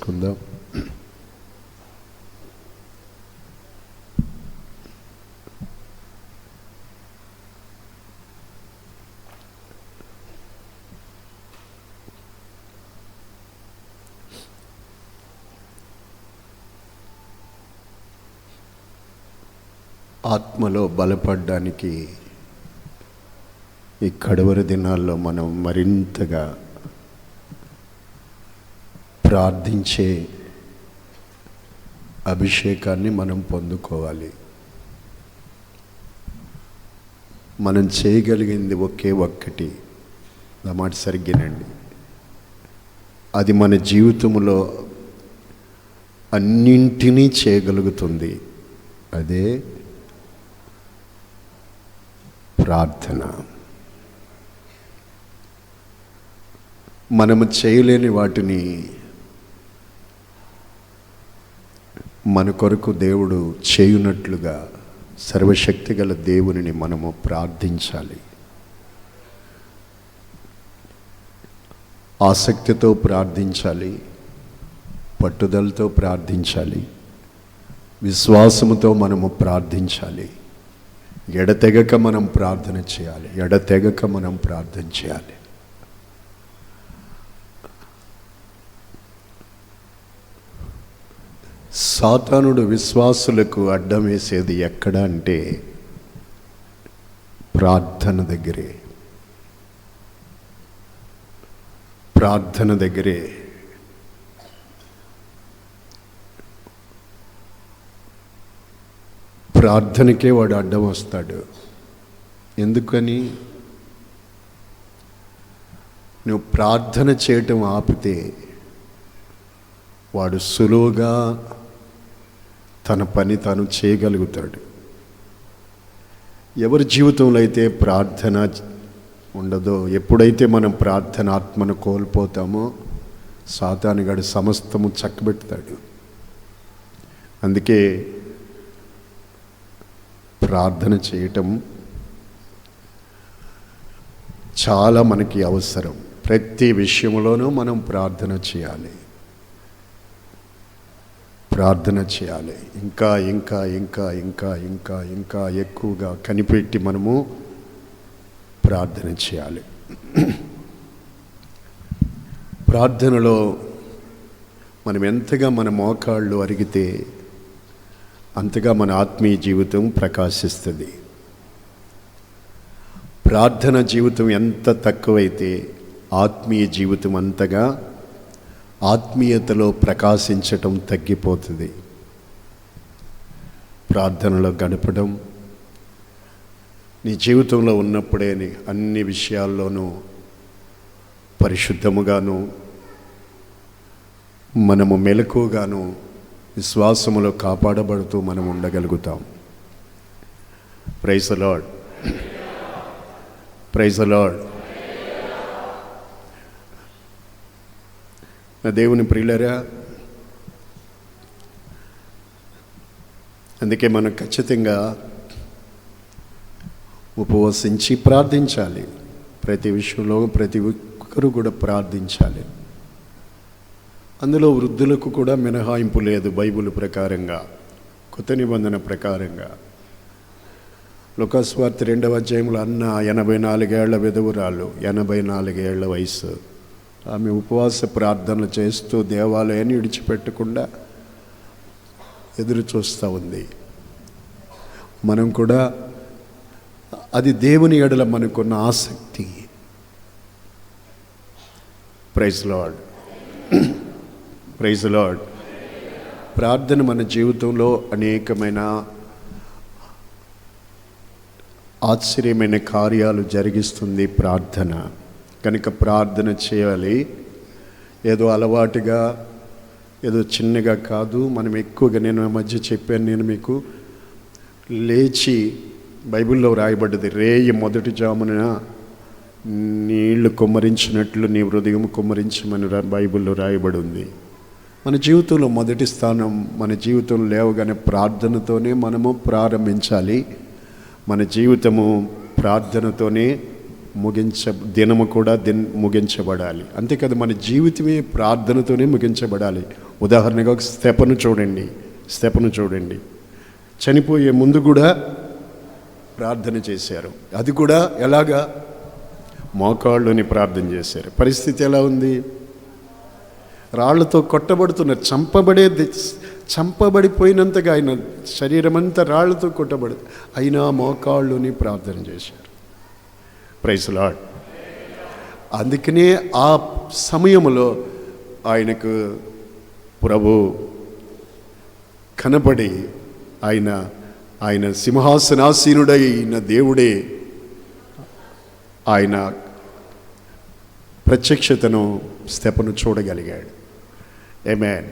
చేసుకుందాం. ఆత్మలో బలపడడానికి ఈ కడవరి దినాల్లో మనం మరింతగా ప్రార్థించే అభిషేకాన్ని మనం పొందుకోవాలి. మనం చేయగలిగింది ఒకే ఒక్కటి, నా మాట సరిగ్గానండి, అది మన జీవితంలో అన్నింటినీ చేయగలుగుతుంది. అదే ప్రార్థన. మనము చేయలేని వాటిని మన కొరకు దేవుడు చేయునట్లుగా సర్వశక్తి గల దేవునిని మనము ప్రార్థించాలి. ఆసక్తితో ప్రార్థించాలి, పట్టుదలతో ప్రార్థించాలి, విశ్వాసముతో మనము ప్రార్థించాలి. ఎడతెగక మనం ప్రార్థన చేయాలి, ఎడతెగక మనం ప్రార్థన చేయాలి. సాతానుడు విశ్వాసులకు అడ్డం వేసేది ఎక్కడ అంటే ప్రార్థన దగ్గరే. ప్రార్థన దగ్గరే. ప్రార్థనకే వాడు అడ్డం వస్తాడు. ఎందుకని? నువ్వు ప్రార్థన చేయటం ఆపితే వాడు సులువుగా తన పని తాను చేయగలుగుతాడు. ఎవరి జీవితంలో అయితే ప్రార్థన ఉండదో, ఎప్పుడైతే మనం ప్రార్థన ఆత్మను కోల్పోతామో సాతానుగాడు సమస్తము చక్కబెడతాడు. అందుకే ప్రార్థన చేయటం చాలా మనకి అవసరం. ప్రతి విషయంలోనూ మనం ప్రార్థన చేయాలి, ప్రార్థన చేయాలి. ఇంకా ఇంకా ఇంకా ఇంకా ఇంకా ఇంకా ఎక్కువగా కనిపెట్టి మనము ప్రార్థన చేయాలి. ప్రార్థనలో మనం ఎంతగా మన మోకాళ్ళు అరిగితే అంతగా మన ఆత్మీయ జీవితం ప్రకాశిస్తుంది. ప్రార్థన జీవితం ఎంత తక్కువైతే ఆత్మీయ జీవితం అంతగా ఆత్మీయతలో ప్రకాశించటం తగ్గిపోతుంది. ప్రార్థనలో గడపడం నీ జీవితంలో ఉన్నప్పుడే అన్ని విషయాల్లోనూ పరిశుద్ధముగాను మనము మెలకుగాను విశ్వాసములో కాపాడబడుతూ మనం ఉండగలుగుతాం. Praise the Lord, praise the Lord. నా దేవుని ప్రియులారా, అందుకే మనం ఖచ్చితంగా ఉపవసించి ప్రార్థించాలి. ప్రతి విషయంలో ప్రతి ఒక్కరు కూడా ప్రార్థించాలి. అందులో వృద్ధులకు కూడా మినహాయింపు లేదు. బైబిల్ ప్రకారంగా, కొత్త నిబంధన ప్రకారంగా లూకా సువార్త 2వ అధ్యాయంలో అన్న 84 ఏళ్ల విధవురాలు, 84 ఏళ్ల వయసు, ఆమె ఉపవాస ప్రార్థనలు చేస్తూ దేవాలయాన్ని విడిచిపెట్టకుండా ఎదురు చూస్తూ ఉంది. మనం కూడా అది దేవుని ఎడల మనకున్న ఆసక్తి. Praise Lord, praise Lord. ప్రార్థన మన జీవితంలో అనేకమైన ఆశ్చర్యమైన కార్యాలు జరిగిస్తుంది ప్రార్థన. కనుక ప్రార్థన చేయాలి. ఏదో అలవాటుగా, ఏదో చిన్నగా కాదు. మనం ఎక్కువగా, నేను మధ్య చెప్పాను, నేను మీకు లేచి, బైబిల్లో రాయబడ్డది, రేయి మొదటి జామున నీళ్లు కుమ్మరించినట్లు నీ హృదయం కుమ్మరించమని బైబిల్లో రాయబడి ఉంది. మన జీవితంలో మొదటి స్థానం, మన జీవితంలో లేవగానే ప్రార్థనతోనే మనము ప్రారంభించాలి. మన జీవితము ప్రార్థనతోనే దినము కూడా ముగించబడాలి. అంతేకాదు మన జీవితమే ప్రార్థనతోనే ముగించబడాలి. ఉదాహరణగా ఒక స్తెఫను చూడండి. చనిపోయే ముందు కూడా ప్రార్థన చేశారు. అది కూడా ఎలాగా? మోకాళ్ళుని ప్రార్థన చేశారు. పరిస్థితి ఎలా ఉంది? రాళ్లతో కొట్టబడుతున్నారు. చంపబడిపోయినంతగా ఆయన శరీరం అంతా రాళ్లతో కొట్టబడి, అయినా మోకాళ్ళుని ప్రార్థన చేశారు. Praise Lord. అందుకనే ఆ సమయంలో ఆయనకు ప్రభు కనబడి ఆయన సింహాసనాసీనుడైన దేవుడే ఆయన ప్రత్యక్షతను స్తెఫను చూడగలిగాడు. ఆమేన్.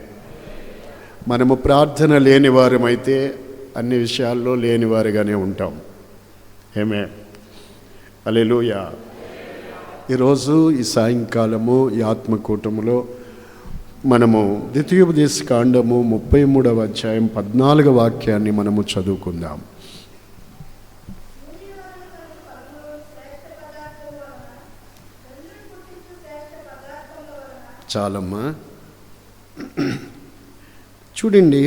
మనము ప్రార్థన లేని వారమైతే అన్ని విషయాల్లో లేనివారుగానే ఉంటాం. ఆమేన్. హల్లెలూయా. ఈరోజు ఈ సాయంకాలము ఈ ఆత్మకూటములో మనము ద్వితీయోపదేశకాండము 33వ అధ్యాయం 14వ వాక్యాన్ని మనము చదువుకుందాం. చాలమ్మా. చూడండి,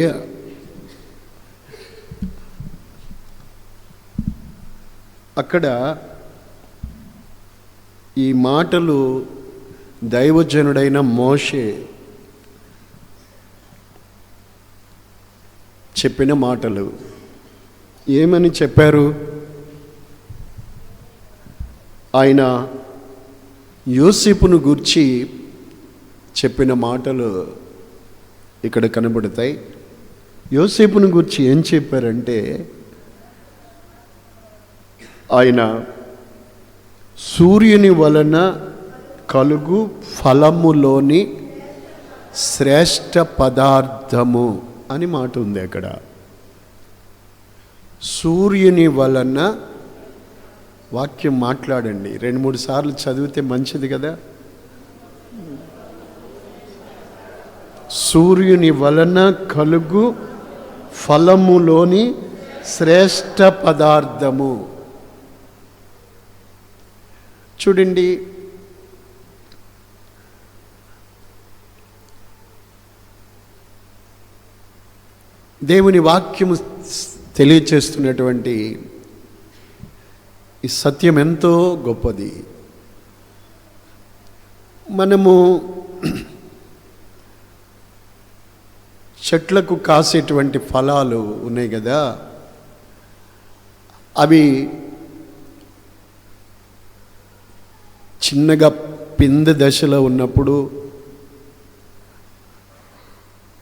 అక్కడ ఈ మాటలు దైవజనుడైన మోషే చెప్పిన మాటలు. ఏమని చెప్పారు? ఆయన యోసేపును గూర్చి చెప్పిన మాటలు ఇక్కడ కనబడతాయి. యోసేపును గూర్చి ఏం చెప్పారంటే, ఆయన సూర్యుని వలన కలుగు ఫలములోని శ్రేష్ఠ పదార్థము అని మాట ఉంది అక్కడ. సూర్యుని వలన వాక్యం మాట్లాడండి. 2-3 సార్లు చదివితే మంచిది కదా. సూర్యుని వలన కలుగు ఫలములోని శ్రేష్ఠ పదార్థము. చూడండి, దేవుని వాక్యము తెలియచేస్తున్నటువంటి ఈ సత్యం ఎంతో గొప్పది. మనము చెట్లకు కాసేటువంటి ఫలాలు ఉన్నాయి కదా, అవి చిన్నగా పిందె దశలో ఉన్నప్పుడు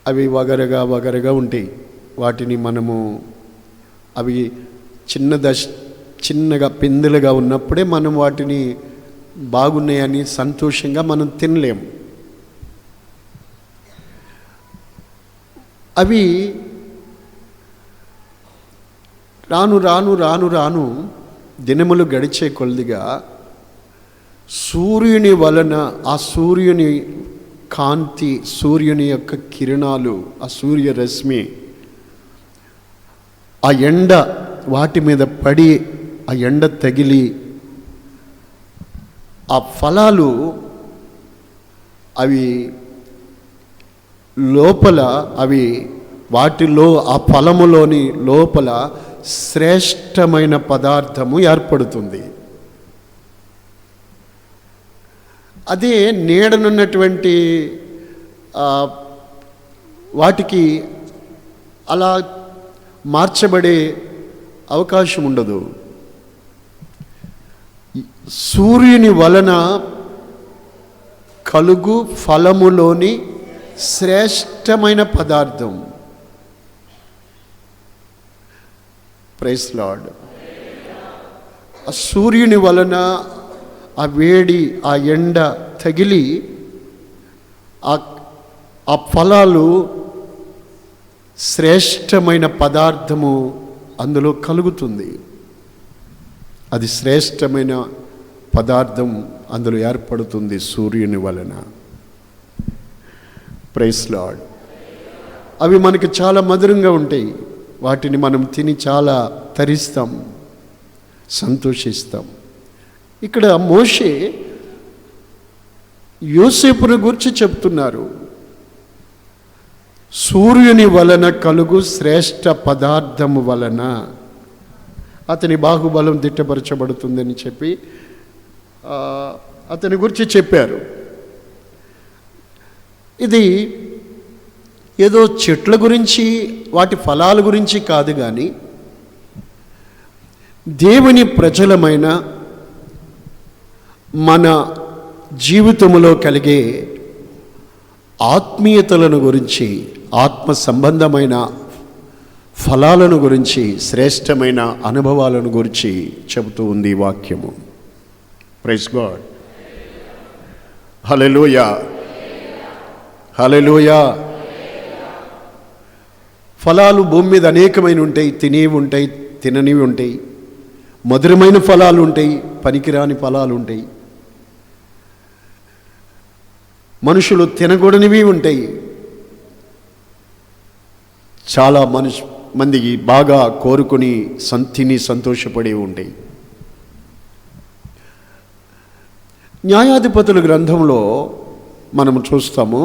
అవి వగరగా ఉంటాయి. వాటిని మనము అవి చిన్నగా పిందెలుగా ఉన్నప్పుడే మనం వాటిని బాగున్నాయని సంతోషంగా మనం తినలేము. అవి రాను దినములు గడిచే కొద్దిగా సూర్యుని వలన, ఆ సూర్యుని కాంతి, సూర్యుని యొక్క కిరణాలు, ఆ సూర్యరశ్మి, ఆ ఎండ వాటి మీద పడి, ఆ ఎండ తగిలి ఆ ఫలాలు అవి లోపల, వాటిలో ఆ ఫలములోని లోపల శ్రేష్టమైన పదార్థము ఏర్పడుతుంది. అదే నీడనున్నటువంటి వాటికి అలా మార్చబడే అవకాశం ఉండదు. సూర్యుని వలన కలుగు ఫలములోని శ్రేష్టమైన పదార్థం. Praise Lord. ఆ సూర్యుని వలన ఆ వేడి, ఆ ఎండ తగిలి ఆ ఫలాలు శ్రేష్టమైన పదార్థము అందులో కలుగుతుంది. అది శ్రేష్టమైన పదార్థం అందులో ఏర్పడుతుంది సూర్యుని వలన. Praise Lord. అవి మనకి చాలా మధురంగా ఉంటాయి. వాటిని మనం తిని చాలా తరిస్తాం, సంతోషిస్తాం. ఇక్కడ మోషే యోసేపును గురించి చెప్తున్నారు. సూర్యుని వలన కలుగు శ్రేష్ఠ పదార్థము వలన అతని బాహుబలం దిట్టపరచబడుతుందని చెప్పి అతని గురించి చెప్పారు. ఇది ఏదో చెట్ల గురించి వాటి ఫలాల గురించి కాదు, కానీ దేవుని ప్రజలమైన మన జీవితంలో కలిగే ఆత్మీయతలను గురించి, ఆత్మ సంబంధమైన ఫలాలను గురించి, శ్రేష్టమైన అనుభవాలను గురించి చెబుతూ ఉంది వాక్యము. Praise God. Hallelujah, hallelujah. ఫలాలు భూమి మీద అనేకమైన ఉంటాయి. తినేవి ఉంటాయి, తిననివి ఉంటాయి. మధురమైన ఫలాలు ఉంటాయి, పనికిరాని ఫలాలు ఉంటాయి. మనుషులు తినకూడనివి ఉంటాయి. చాలా మందికి బాగా కోరుకుని తిని సంతోషపడి ఉంటాయి. న్యాయాధిపతుల గ్రంథంలో మనం చూస్తాము,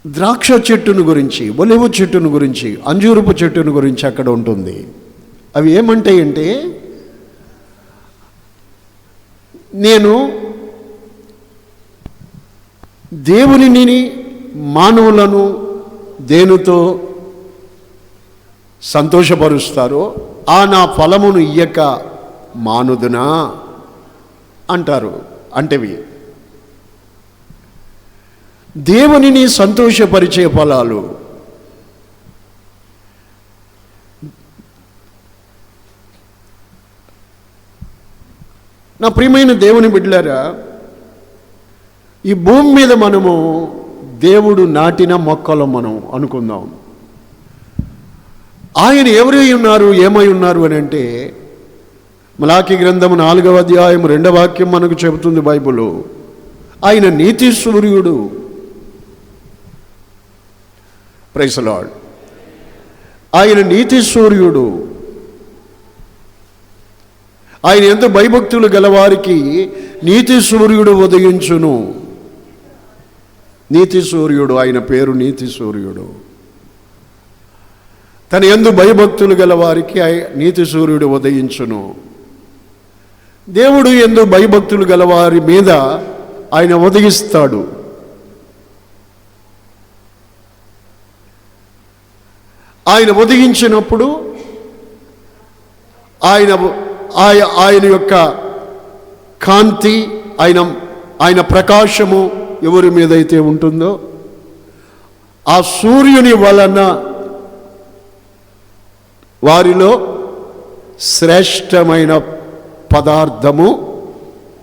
ద్రాక్ష చెట్టును గురించి, ఒలివ చెట్టును గురించి, అంజూరపు చెట్టును గురించి అక్కడ ఉంటుంది. అవి ఏమంటాయంటే, నేను దేవునిని మానవులను దేనితో సంతోషపరుస్తారో ఆ నా ఫలమును ఇయ్యక మానుదునా అంటారు. అంటేవి దేవునిని సంతోషపరిచే ఫలాలు. నా ప్రియమైన దేవుని బిడ్డలారా, ఈ భూమి మీద మనము దేవుడు నాటిన మొక్కలు మనం అనుకుందాం. ఆయన ఎవరై ఉన్నారు, ఏమై ఉన్నారు అని అంటే, మలాకి గ్రంథము 4వ అధ్యాయం 2వ వాక్యం మనకు చెబుతుంది బైబిలు. ఆయన నీతి సూర్యుడు. Praise the Lord. ఆయన నీతి సూర్యుడు. ఆయన ఎంత భయభక్తులు గలవారికి నీతి సూర్యుడు ఉదయించును. నీతి సూర్యుడు, ఆయన పేరు నీతి సూర్యుడు. తన యందు భయభక్తులు గలవారికి నీతి సూర్యుడు ఉదయించును. దేవుడు యందు భయభక్తులు గలవారి మీద ఆయన ఉదయిస్తాడు. ఆయన ఉదయించినప్పుడు ఆయన యొక్క కాంతి, ఆయన ప్రకాశము ఎవరి మీద అయితే ఉంటుందో ఆ సూర్యుని వలన వారిలో శ్రేష్టమైన పదార్థము,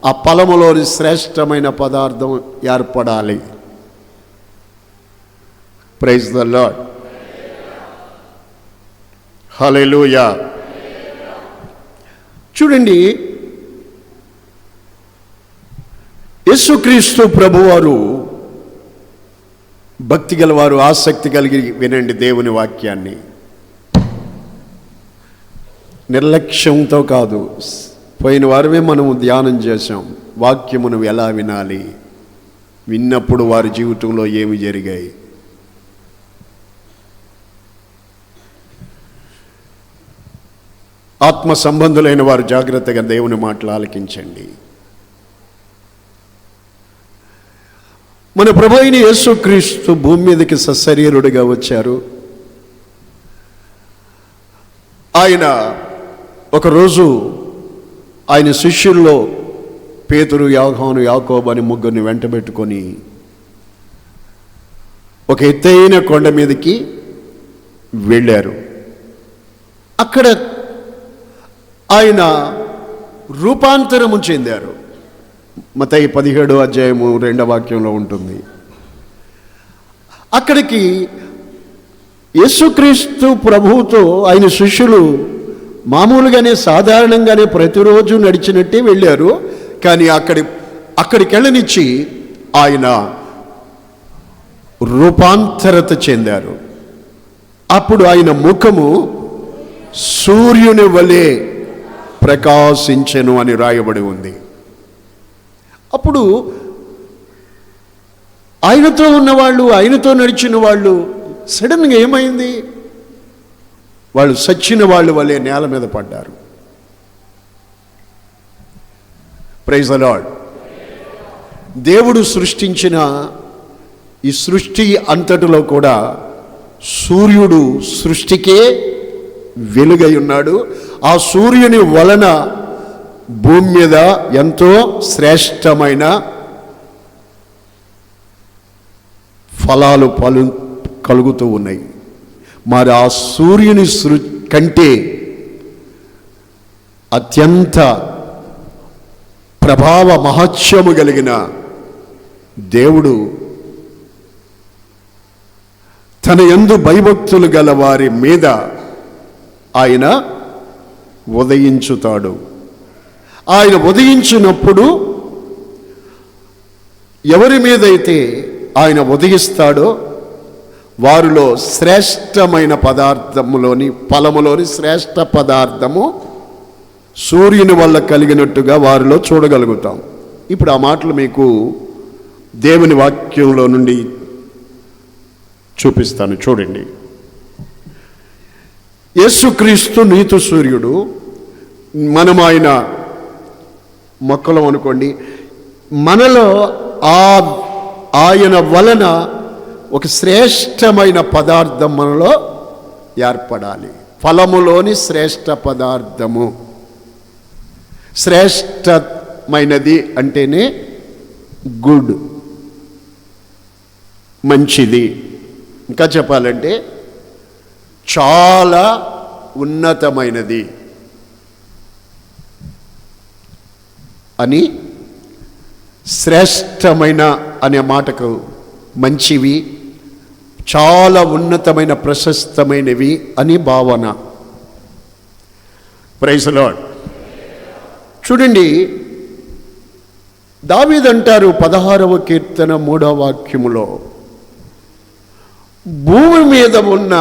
ఆ ఫలములోని శ్రేష్టమైన పదార్థం ఏర్పడాలి. Praise the Lord. హల్లెలూయా. చూడండి, యేసుక్రీస్తు ప్రభువారు భక్తి గలవారు ఆసక్తి కలిగి వినండి దేవుని వాక్యాన్ని. నిర్లక్ష్యంతో కాదు. పోయిన వారమే మనము ధ్యానం చేశాం, వాక్యమును ఎలా వినాలి, విన్నప్పుడు వారి జీవితంలో ఏమి జరిగాయి. ఆత్మ సంబంధులైన వారు జాగ్రత్తగా దేవుని మాటలు ఆలకించండి. మన ప్రభు అయిన యేసుక్రీస్తు భూమి మీదకి సశరీరుడిగా వచ్చారు. ఆయన ఒకరోజు ఆయన శిష్యుల్లో పేతురు, యోహాను, యాకోబు అని ముగ్గురిని వెంటబెట్టుకొని ఒక ఎత్తైన కొండ మీదకి వెళ్ళారు. అక్కడ ఆయన రూపాంతరము చెందారు. మత్తయి 17వ అధ్యాయము 2వ వాక్యంలో ఉంటుంది. అక్కడికి యేసుక్రీస్తు ప్రభువుతో ఆయన శిష్యులు మామూలుగానే సాధారణంగానే ప్రతిరోజు నడిచినట్టే వెళ్ళారు. కానీ అక్కడికి వెళ్ళనిచ్చి ఆయన రూపాంతరత చెందారు. అప్పుడు ఆయన ముఖము సూర్యుని వలె ప్రకాశించెను అని రాయబడి ఉంది. అప్పుడు ఆయనతో ఉన్నవాళ్ళు, ఆయనతో నడిచిన వాళ్ళు సడన్గా ఏమైంది? వాళ్ళు సచ్చిన వాళ్ళు వలె నేల మీద పడ్డారు. Praise the Lord. దేవుడు సృష్టించిన ఈ సృష్టి అంతటిలో కూడా సూర్యుడు సృష్టికే వెలుగై ఉన్నాడు. ఆ సూర్యుని వలన భూమి మీద ఎంతో శ్రేష్టమైన ఫలాలు కలుగుతూ ఉన్నాయి. మరి ఆ సూర్యుని కంటే అత్యంత ప్రభావ మహత్యము కలిగిన దేవుడు తన యందు భయభక్తులు గల వారి మీద ఆయన ఉదయించుతాడు. ఆయన ఉదయించినప్పుడు ఎవరి మీదైతే ఆయన ఉదయిస్తాడో వారిలో శ్రేష్టమైన పదార్థములోని ఫలములోని శ్రేష్ట పదార్థము సూర్యుని వల్ల కలిగినట్టుగా వారిలో చూడగలుగుతాం. ఇప్పుడు ఆ మాటలు మీకు దేవుని వాక్యంలో నుండి చూపిస్తాను, చూడండి. యేసుక్రీస్తు నీతి సూర్యుడు. మనం ఆయన మొక్కలం అనుకోండి. మనలో ఆయన వలన ఒక శ్రేష్టమైన పదార్థం మనలో ఏర్పడాలి. ఫలములోని శ్రేష్ట పదార్థము. శ్రేష్టమైనది అంటేనే గుడ్, మంచిది. ఇంకా చెప్పాలంటే చాలా ఉన్నతమైనది అని. శ్రేష్టమైన అనే మాటకు మంచివి, చాలా ఉన్నతమైన ప్రశస్తమైనవి అని భావన. Praise the Lord. చూడండి, దావీదు అంటారు 16వ కీర్తన 3వ వాక్యములో, భూమి మీద ఉన్న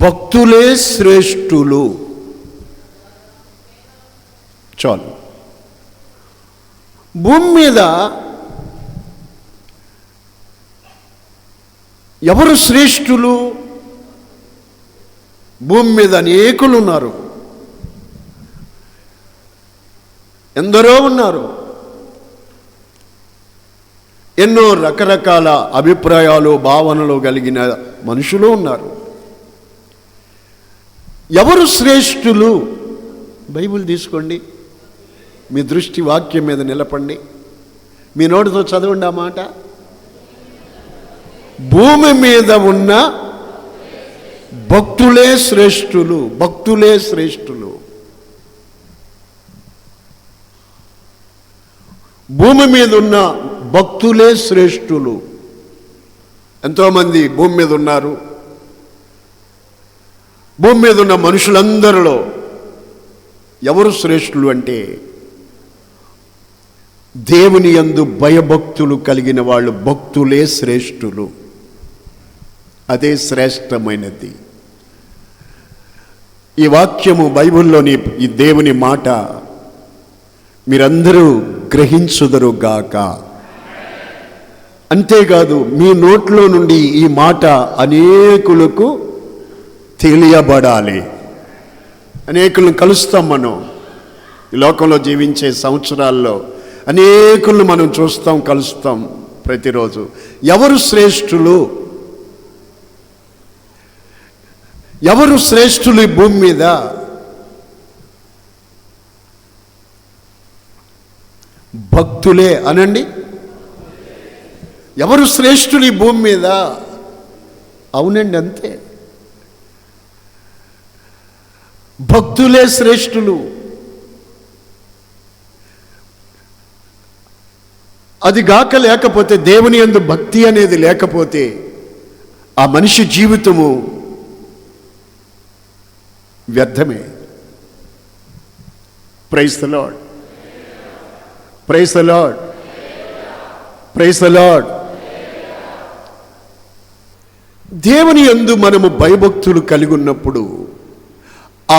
భక్తులే శ్రేష్ఠులు. చాలు. భూమి మీద ఎవరు శ్రేష్ఠులు? భూమి మీద అనేకులు ఉన్నారు, ఎందరో ఉన్నారు. ఎన్నో రకరకాల అభిప్రాయాలు, భావనలు కలిగిన మనుషులు ఉన్నారు. ఎవరు శ్రేష్ఠులు? బైబిల్ తీసుకోండి, మీ దృష్టి వాక్యం మీద నిలపండి, మీ నోటితో చదవండి ఆ మాట. భూమి మీద ఉన్న భక్తులే శ్రేష్ఠులు. భక్తులే శ్రేష్ఠులు. భూమి మీద ఉన్న భక్తులే శ్రేష్ఠులు. ఎంతోమంది భూమి మీద ఉన్నారు. భూమి మీద ఉన్న మనుషులందరిలో ఎవరు శ్రేష్ఠులు అంటే దేవుని యందు భయభక్తులు కలిగిన వాళ్ళు భక్తులే శ్రేష్ఠులు. అదే శ్రేష్టమైనది. ఈ వాక్యము బైబిల్లోని ఈ దేవుని మాట మీరందరూ గ్రహించుదరుగాక. అంతేకాదు, మీ నోట్లో నుండి ఈ మాట అనేకులకు తెలియబడాలి. అనేకులను కలుస్తాం మనం ఈ లోకంలో జీవించే సంవత్సరాల్లో. అనేకులను మనం చూస్తాం, కలుస్తాం ప్రతిరోజు. ఎవరు శ్రేష్ఠులు? ఎవరు శ్రేష్ఠులు ఈ భూమి మీద? భక్తులే అనండి. ఎవరు శ్రేష్ఠులు ఈ భూమి మీద? అవునండి, అంతే. భక్తులే శ్రేష్ఠులు. అది గాక లేకపోతే, దేవుని యందు భక్తి అనేది లేకపోతే ఆ మనిషి జీవితము వ్యర్థమే. Praise the Lord. Praise the Lord. Praise the Lord. దేవుని యందు మనము భయభక్తులు కలిగి ఉన్నప్పుడు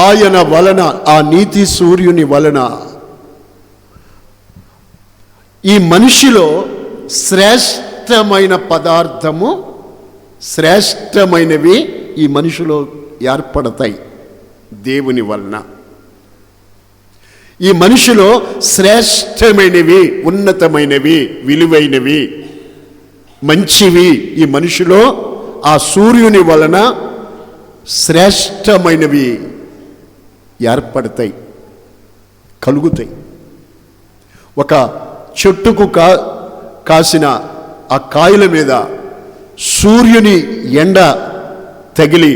ఆయన వలన, ఆ నీతి సూర్యుని వలన ఈ మనిషిలో శ్రేష్టమైన పదార్థము, శ్రేష్టమైనవి ఈ మనిషిలో ఏర్పడతాయి. దేవుని వలన ఈ మనిషిలో శ్రేష్టమైనవి, ఉన్నతమైనవి, విలువైనవి, మంచివి ఈ మనిషిలో ఆ సూర్యుని వలన శ్రేష్టమైనవి ఏర్పడతాయి, కలుగుతాయి. ఒక చెట్టుకు కాసిన ఆ కాయల మీద సూర్యుని ఎండ తగిలి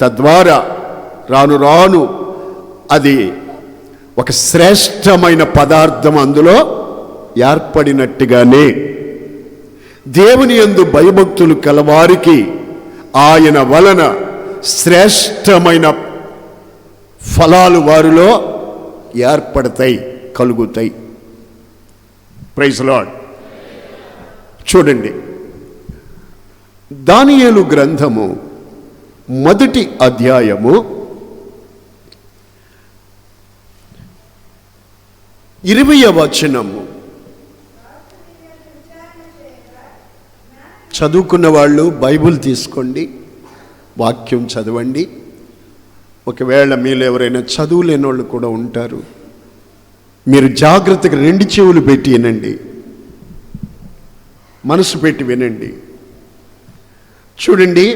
తద్వారా రాను రాను అది ఒక శ్రేష్టమైన పదార్థం అందులో ఏర్పడినట్టుగానే దేవుని యందు భయభక్తులు కలవారికి ఆయన వలన శ్రేష్టమైన ఫలాలు వారిలో ఏర్పడతాయి, కలుగుతాయి. Praise Lord. చూడండి, దానియేలు గ్రంథము 1వ అధ్యాయము 20వ వచనము. చదువుకున్న వాళ్ళు బైబిల్ తీసుకోండి, వాక్యం చదవండి. ఒకవేళ మీలో ఎవరైనా చదువు లేని వాళ్ళు కూడా ఉంటారు, మీరు జాగ్రత్తగా 2 చెవులు పెట్టి వినండి, మనసు పెట్టి వినండి. చూడండి,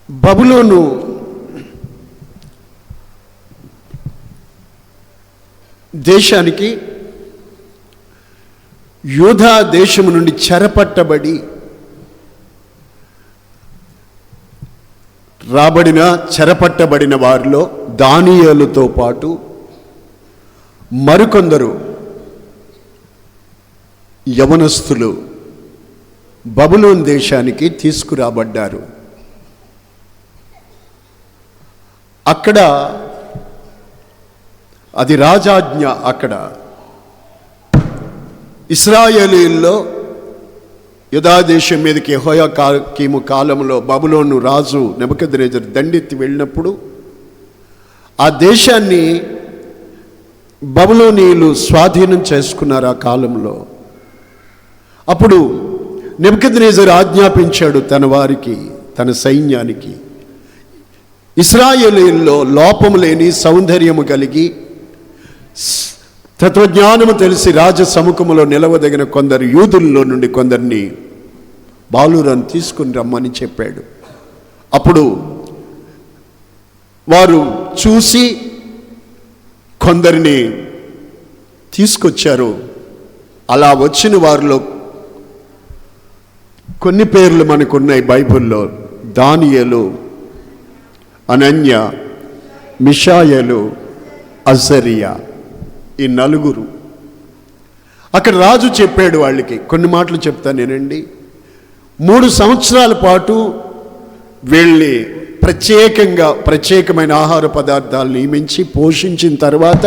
బబులోను దేశానికి యూదా దేశము నుండి చెరపట్టబడి చెరపట్టబడిన వారిలో దానియేలుతో పాటు మరికొందరు యవనస్తులు బబులోన్ దేశానికి తీసుకురాబడ్డారు. అక్కడ అది రాజాజ్ఞ. అక్కడ ఇశ్రాయేలీల్లో యూదా దేశం మీదకి యెహోయాకీము కాలంలో బబులోను రాజు నెబుకద్నెజరు దండెత్తి వెళ్ళినప్పుడు ఆ దేశాన్ని బబులోనీయులు స్వాధీనం చేసుకున్నారు ఆ కాలంలో. అప్పుడు నెబుకద్నెజరు ఆజ్ఞాపించాడు తన వారికి, తన సైన్యానికి, ఇశ్రాయేలీల్లో లోపము లేని సౌందర్యము కలిగి తత్వజ్ఞానము తెలిసి రాజ సముఖములో నిలవదగిన కొందరు యూదుల్లో నుండి కొందరిని బాలురను తీసుకుని రమ్మని చెప్పాడు. అప్పుడు వారు చూసి కొందరిని తీసుకొచ్చారు. అలా వచ్చిన వారిలో కొన్ని పేర్లు మనకున్నాయి బైబిల్లో. దానియేలు, అనన్య, మిషాయేలు, అజరియా, ఈ 4. అక్కడ రాజు చెప్పాడు వాళ్ళకి, కొన్ని మాటలు చెప్తాను నేనండి. 3 సంవత్సరాల పాటు వీళ్ళని ప్రత్యేకమైన ఆహార పదార్థాలు నియమించి పోషించిన తర్వాత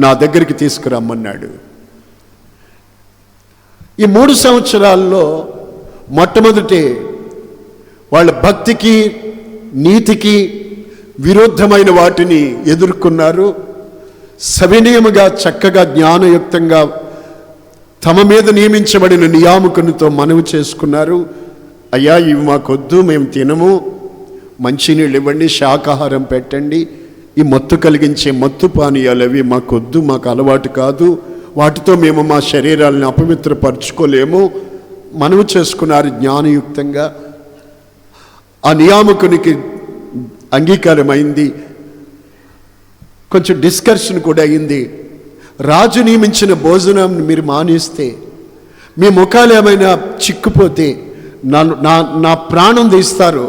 నా దగ్గరికి తీసుకురమ్మన్నాడు. ఈ 3 సంవత్సరాల్లో మొట్టమొదటి వాళ్ళ భక్తికి, నీతికి విరుద్ధమైన వాటిని ఎదుర్కొన్నారు. సవినయముగా, చక్కగా, జ్ఞానయుక్తంగా తమ మీద నియమించబడిన నియామకునితో మనవి చేసుకున్నారు. అయ్యా, ఇవి మాకొద్దు, మేము తినము, మంచినీళ్ళు ఇవ్వండి, శాకాహారం పెట్టండి, ఈ మత్తు కలిగించే మత్తు పానీయాలు అవి మాకొద్దు, మాకు అలవాటు కాదు, వాటితో మేము మా శరీరాలను అపవిత్రపరచుకోలేము మనవి చేసుకున్నారు జ్ఞానయుక్తంగా. ఆ నియామకునికి అంగీకారమైంది. కొంచెం డిస్కషన్ కూడా అయింది. రాజు నియమించిన భోజనం మీరు మానేస్తే, మీ ముఖాలు ఏమైనా చిక్కుపోతే నా ప్రాణం తీస్తారు,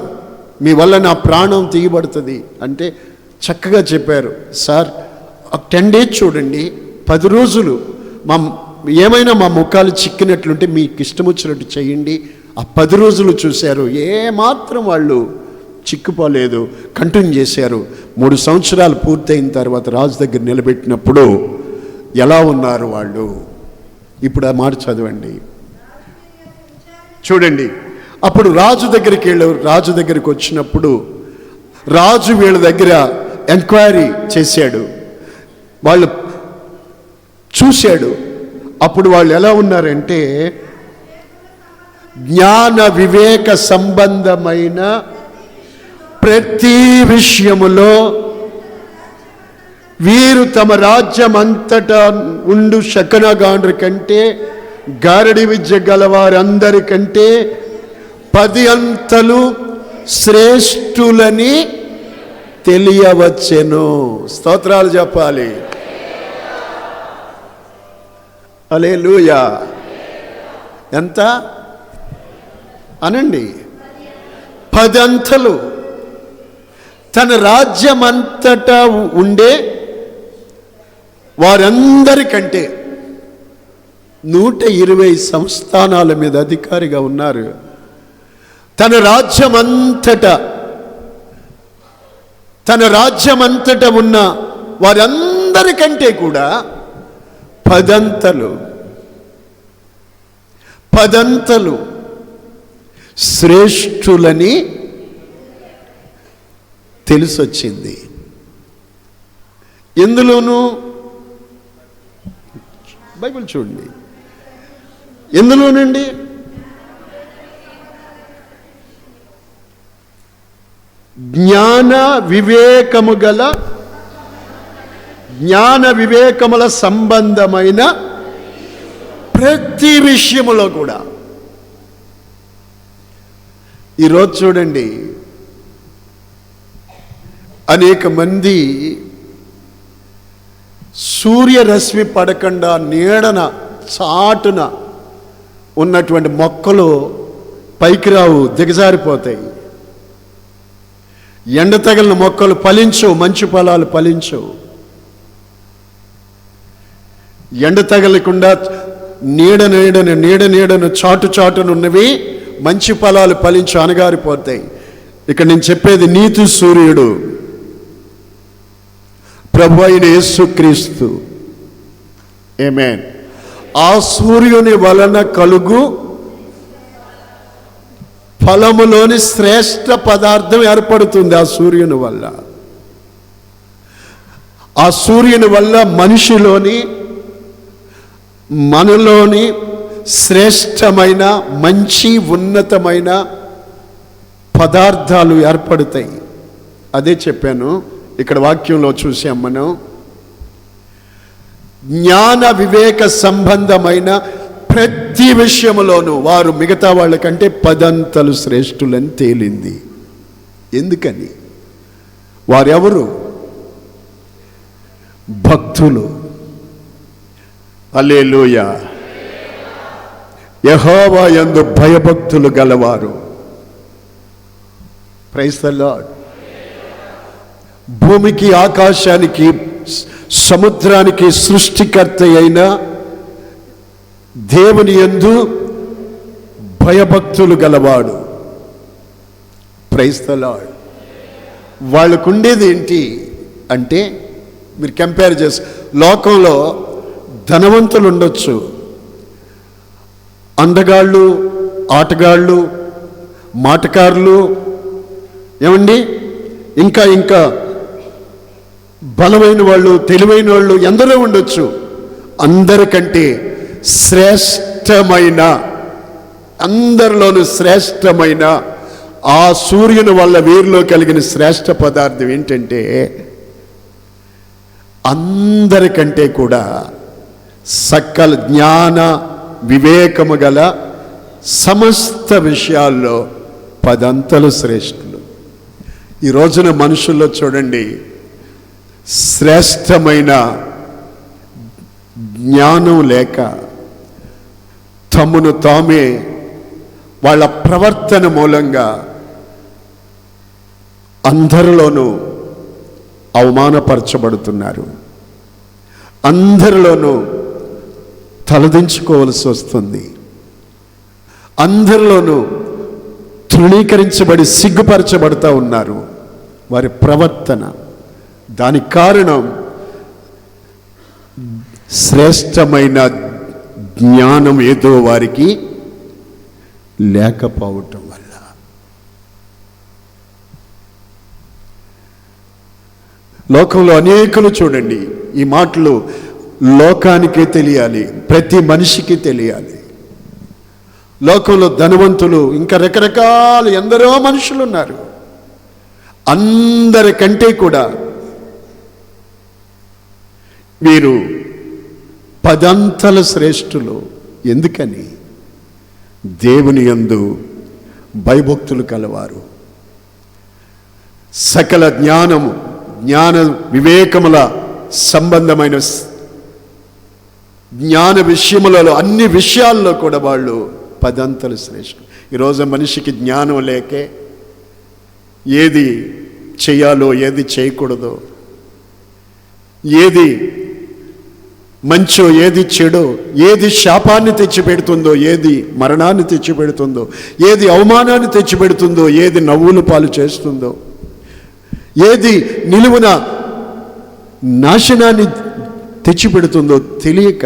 మీ వల్ల నా ప్రాణం తీయబడుతుంది అంటే చక్కగా చెప్పారు. సార్, 10 డేస్ చూడండి, 10 రోజులు ఏమైనా మా ముఖాలు చిక్కినట్లుంటే మీకు ఇష్టం వచ్చినట్టు చేయండి. ఆ 10 రోజులు చూశారు, ఏమాత్రం వాళ్ళు చిక్కుపోలేదు, కంటిన్యూ చేశారు. 3 సంవత్సరాలు పూర్తయిన తర్వాత రాజు దగ్గర నిలబెట్టినప్పుడు ఎలా ఉన్నారు వాళ్ళు? ఇప్పుడు ఆ మాట చదవండి, చూడండి. అప్పుడు రాజు దగ్గరికి వెళ్ళారు. రాజు దగ్గరికి వచ్చినప్పుడు రాజు వీళ్ళ దగ్గర ఎంక్వైరీ చేశాడు, వాళ్ళు చూశాడు. అప్పుడు వాళ్ళు ఎలా ఉన్నారంటే, జ్ఞాన వివేక సంబంధమైన ప్రతి విషయములో వీరు తమ రాజ్యం అంతటా ఉండు శకునగాండ్రి కంటే, గారడి విద్య గలవారందరికంటే 10 అంతలు శ్రేష్ఠులని తెలియవచ్చెను. స్తోత్రాలు చెప్పాలి. హల్లెలూయా. ఎంత అనండి? 10 అంతలు తన రాజ్యమంతటా ఉండే వారందరికంటే 120 సంస్థానాల మీద అధికారిగా ఉన్నారు. తన రాజ్యమంతటా ఉన్న వారందరికంటే కూడా 10 అంతలు శ్రేష్ఠులని తెలిసొచ్చింది. ఎందులోనూ బైబిల్ చూడండి, ఎందులోనండి? జ్ఞాన వివేకముల సంబంధమైన ప్రతి విషయములో కూడా. ఈరోజు చూడండి, అనేక మంది సూర్యరశ్మి పడకుండా నీడన చాటున ఉన్నటువంటి మొక్కలు పైకి రావు, దిగజారిపోతాయి. ఎండ తగిలిన మొక్కలు ఫలించవు, మంచి ఫలాలు ఫలించవు. ఎండ తగలకుండా నీడను చాటునున్నవి మంచి ఫలాలు ఫలించు, అనగారిపోతాయి. ఇక్కడ నేను చెప్పేది నీతి సూర్యుడు, ప్రభు అయిన యేసుక్రీస్తు. ఆమేన్. ఆ సూర్యుని వలన కలుగు ఫలములోని శ్రేష్ఠ పదార్థం ఏర్పడుతుంది. ఆ సూర్యుని వల్ల, ఆ సూర్యుని వల్ల మనలోని శ్రేష్టమైన మంచి ఉన్నతమైన పదార్థాలు ఏర్పడతాయి. అదే చెప్పాను, ఇక్కడ వాక్యంలో చూసాం మనం. జ్ఞాన వివేక సంబంధమైన ప్రతి విషయంలోనూ వారు మిగతా వాళ్ళకంటే 10 అంతలు శ్రేష్ఠులని తేలింది. ఎందుకని? వారెవరు? భక్తులు. హల్లెలూయా. యెహోవా యందు భయభక్తులు గలవారు. Praise the Lord. భూమికి ఆకాశానికి సముద్రానికి సృష్టికర్త అయిన దేవుని యందు భయభక్తులు గలవాడు. Praise the Lord. వాళ్ళకు ఉండేది ఏంటి అంటే, మీరు కంపేర్ చేసి, లోకంలో ధనవంతులు ఉండొచ్చు, అందగాళ్ళు, ఆటగాళ్ళు, మాటకారులు, ఏమండి, ఇంకా బలమైన వాళ్ళు, తెలివైన వాళ్ళు ఎందరో ఉండొచ్చు. అందరికంటే శ్రేష్టమైన, అందరిలోనూ శ్రేష్టమైన ఆ సూర్యుని వల్ల వీరిలో కలిగిన శ్రేష్ట పదార్థం ఏంటంటే, అందరికంటే కూడా సకల జ్ఞాన వివేకము గల సమస్త విషయాల్లో 10 అంతలు శ్రేష్ఠులు. ఈ రోజున మనుషుల్లో చూడండి, శ్రేష్టమైన జ్ఞానం లేక తమను తామే వాళ్ళ ప్రవర్తన మూలంగా అందరిలోనూ అవమానపరచబడుతున్నారు. అందరిలోనూ తలదించుకోవలసి వస్తుంది. అందరిలోనూ తృణీకరించబడి సిగ్గుపరచబడుతూ ఉన్నారు. వారి ప్రవర్తన, దానికి కారణం శ్రేష్టమైన జ్ఞానం ఏదో వారికి లేకపోవటం వల్ల. లోకంలో అనేకులు చూడండి, ఈ మాటలు లోకానికే తెలియాలి, ప్రతి మనిషికి తెలియాలి. లోకంలో ధనవంతులు ఇంకా రకరకాల ఎందరో మనుషులు ఉన్నారు. అందరికంటే కూడా వీరు 10 అంతల శ్రేష్ఠులు. ఎందుకని? దేవుని యందు భయభక్తులు కలవారు, సకల జ్ఞాన వివేకముల సంబంధమైన జ్ఞాన విషయములలో అన్ని విషయాల్లో కూడా వాళ్ళు 10 అంతలు శ్రేష్ఠులు. ఈరోజు మనిషికి జ్ఞానం లేకే ఏది చేయాలో, ఏది చేయకూడదో, ఏది మంచో, ఏది చెడో, ఏది శాపాన్ని తెచ్చిపెడుతుందో, ఏది మరణాన్ని తెచ్చిపెడుతుందో, ఏది అవమానాన్ని తెచ్చిపెడుతుందో, ఏది నవ్వుల పాలు చేస్తుందో, ఏది నిలువున నాశనాన్ని తెచ్చిపెడుతుందో తెలియక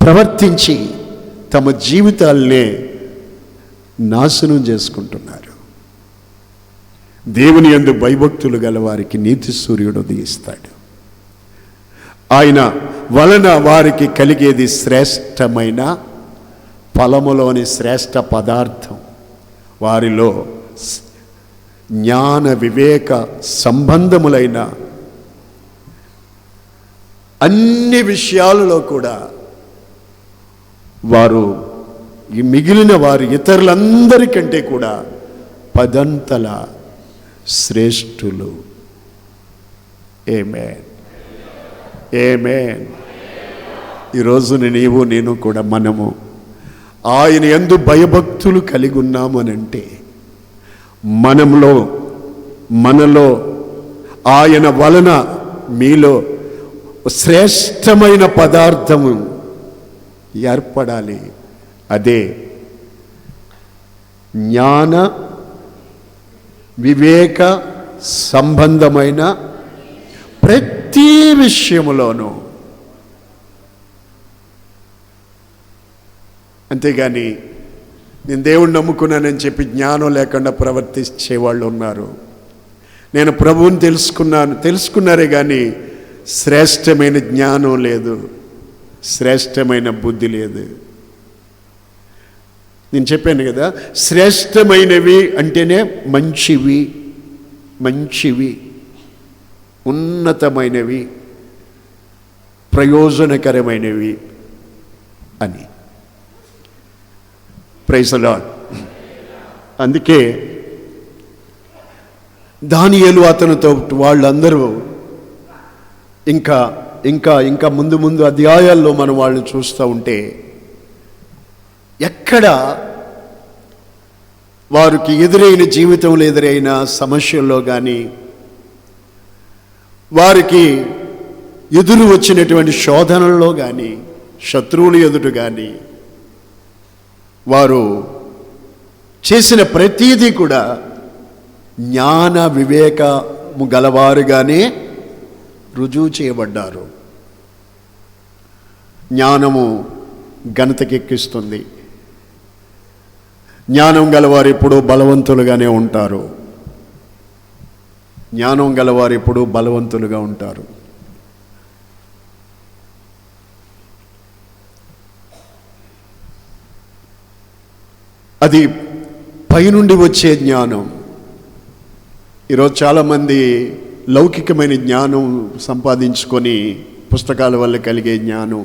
ప్రవర్తించి తమ జీవితాలనే నాశనం చేసుకుంటున్నారు. దేవుని యందు భయభక్తులు గల వారికి నీతి సూర్యుడు ఉదయిస్తాడు. ఆయన వలన వారికి కలిగేది శ్రేష్టమైన ఫలములోని శ్రేష్ట పదార్థం. వారిలో జ్ఞాన వివేక సంబంధములైన అన్ని విషయాలలో కూడా వారు ఈ మిగిలిన వారు ఇతరులందరికంటే కూడా 10 అంతల శ్రేష్ఠులు. ఆమేన్, ఆమేన్. ఈరోజు నేను కూడా మనము ఆయన యందు భయభక్తులు కలిగి ఉన్నామనంటే మనలో ఆయన వలన మీలో శ్రేష్టమైన పదార్థము ఏర్పడాలి. అదే జ్ఞాన వివేక సంబంధమైన ప్రతి విషయములోనూ. అంతేగాని నేను దేవుణ్ణి నమ్ముకున్నానని చెప్పి జ్ఞానం లేకుండా ప్రవర్తించేవాళ్ళు ఉన్నారు. నేను ప్రభువుని తెలుసుకున్నారే కానీ శ్రేష్టమైన జ్ఞానం లేదు, శ్రేష్టమైన బుద్ధి లేదు. నేను చెప్పాను కదా, శ్రేష్టమైనవి అంటేనే మంచివి, ఉన్నతమైనవి, ప్రయోజనకరమైనవి అని. Praise the Lord. అందుకే దానియేలు అతనితో వాళ్ళందరూ ఇంకా ముందు అధ్యాయాల్లో మనం వాళ్ళని చూస్తూ ఉంటే ఎక్కడ వారికి ఎదురైన జీవితంలో ఎదురైన సమస్యల్లో కానీ, వారికి ఎదురు వచ్చినటువంటి శోధనల్లో కానీ, శత్రువుల ఎదుట కానీ వారు చేసిన ప్రతీదీ కూడా జ్ఞాన వివేకము గలవారుగానే రుజువు చేయబడ్డారు. జ్ఞానము ఘనతకెక్కిస్తుంది. జ్ఞానం గలవారు ఎప్పుడూ బలవంతులుగానే ఉంటారు. జ్ఞానం గలవారు ఎప్పుడూ బలవంతులుగా ఉంటారు. అది పైనుండి వచ్చే జ్ఞానం. ఈరోజు చాలామంది లౌకికమైన జ్ఞానం సంపాదించుకొని, పుస్తకాల వల్ల కలిగే జ్ఞానం,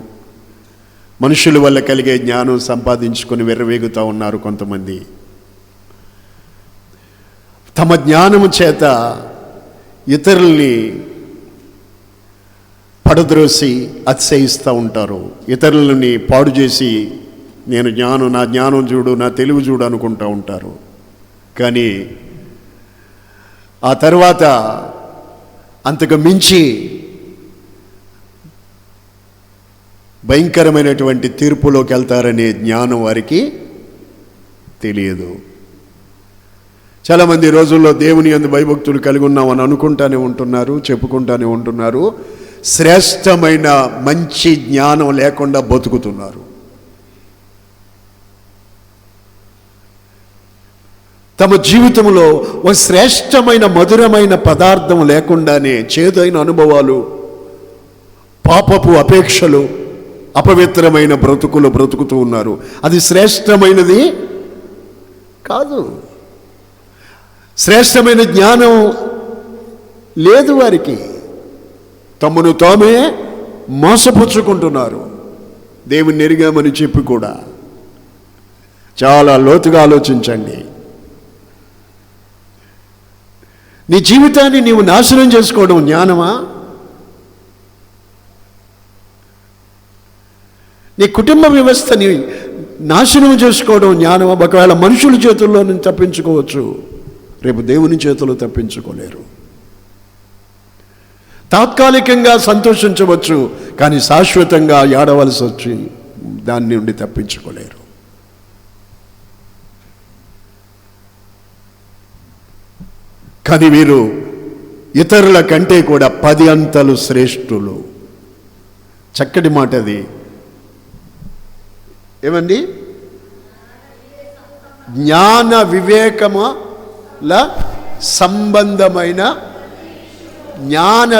మనుషుల వల్ల కలిగే జ్ఞానం సంపాదించుకొని విర్రవేగుతూ ఉన్నారు. కొంతమంది తమ జ్ఞానము చేత ఇతరుల్ని పడద్రోసి అతిశయిస్తూ ఉంటారు. ఇతరులని పాడు చేసి నా జ్ఞానం చూడు, నా తెలివి చూడు అనుకుంటూ ఉంటారు. కానీ ఆ తర్వాత అంతకు మించి భయంకరమైనటువంటి తీర్పులోకి వెళ్తారనే జ్ఞానం వారికి తెలియదు. చాలామంది ఈ రోజుల్లో దేవుని యందు భయభక్తులు కలిగి ఉన్నామని అనుకుంటానే ఉంటున్నారు, చెప్పుకుంటానే ఉంటున్నారు. శ్రేష్టమైన మంచి జ్ఞానం లేకుండా బతుకుతున్నారు. తమ జీవితంలో ఒక శ్రేష్టమైన మధురమైన పదార్థం లేకుండానే చేదైన అనుభవాలు, పాపపు అపేక్షలు, అపవిత్రమైన బ్రతుకులు బ్రతుకుతూ ఉన్నారు. అది శ్రేష్టమైనది కాదు. శ్రేష్టమైన జ్ఞానం లేదు వారికి. తమను తామే మోసపుచ్చుకుంటున్నారు. దేవుని ఎరిగామని చెప్పి కూడా. చాలా లోతుగా ఆలోచించండి. నీ జీవితాన్ని నీవు నాశనం చేసుకోవడం జ్ఞానమా? నీ కుటుంబ వ్యవస్థని నాశనం చేసుకోవడం జ్ఞానమా? ఒకవేళ మనుషుల చేతుల్లో నుంచి తప్పించుకోవచ్చు, రేపు దేవుని చేతుల్లో తప్పించుకోలేరు. తాత్కాలికంగా సంతోషించవచ్చు, కానీ శాశ్వతంగా ఏడవలసి వచ్చి దాని నుండి తప్పించుకోలేరు. కానీ వీరు ఇతరుల కంటే కూడా 10 అంతలు శ్రేష్ఠులు. చక్కటి మాట అది. ఏమండి? జ్ఞాన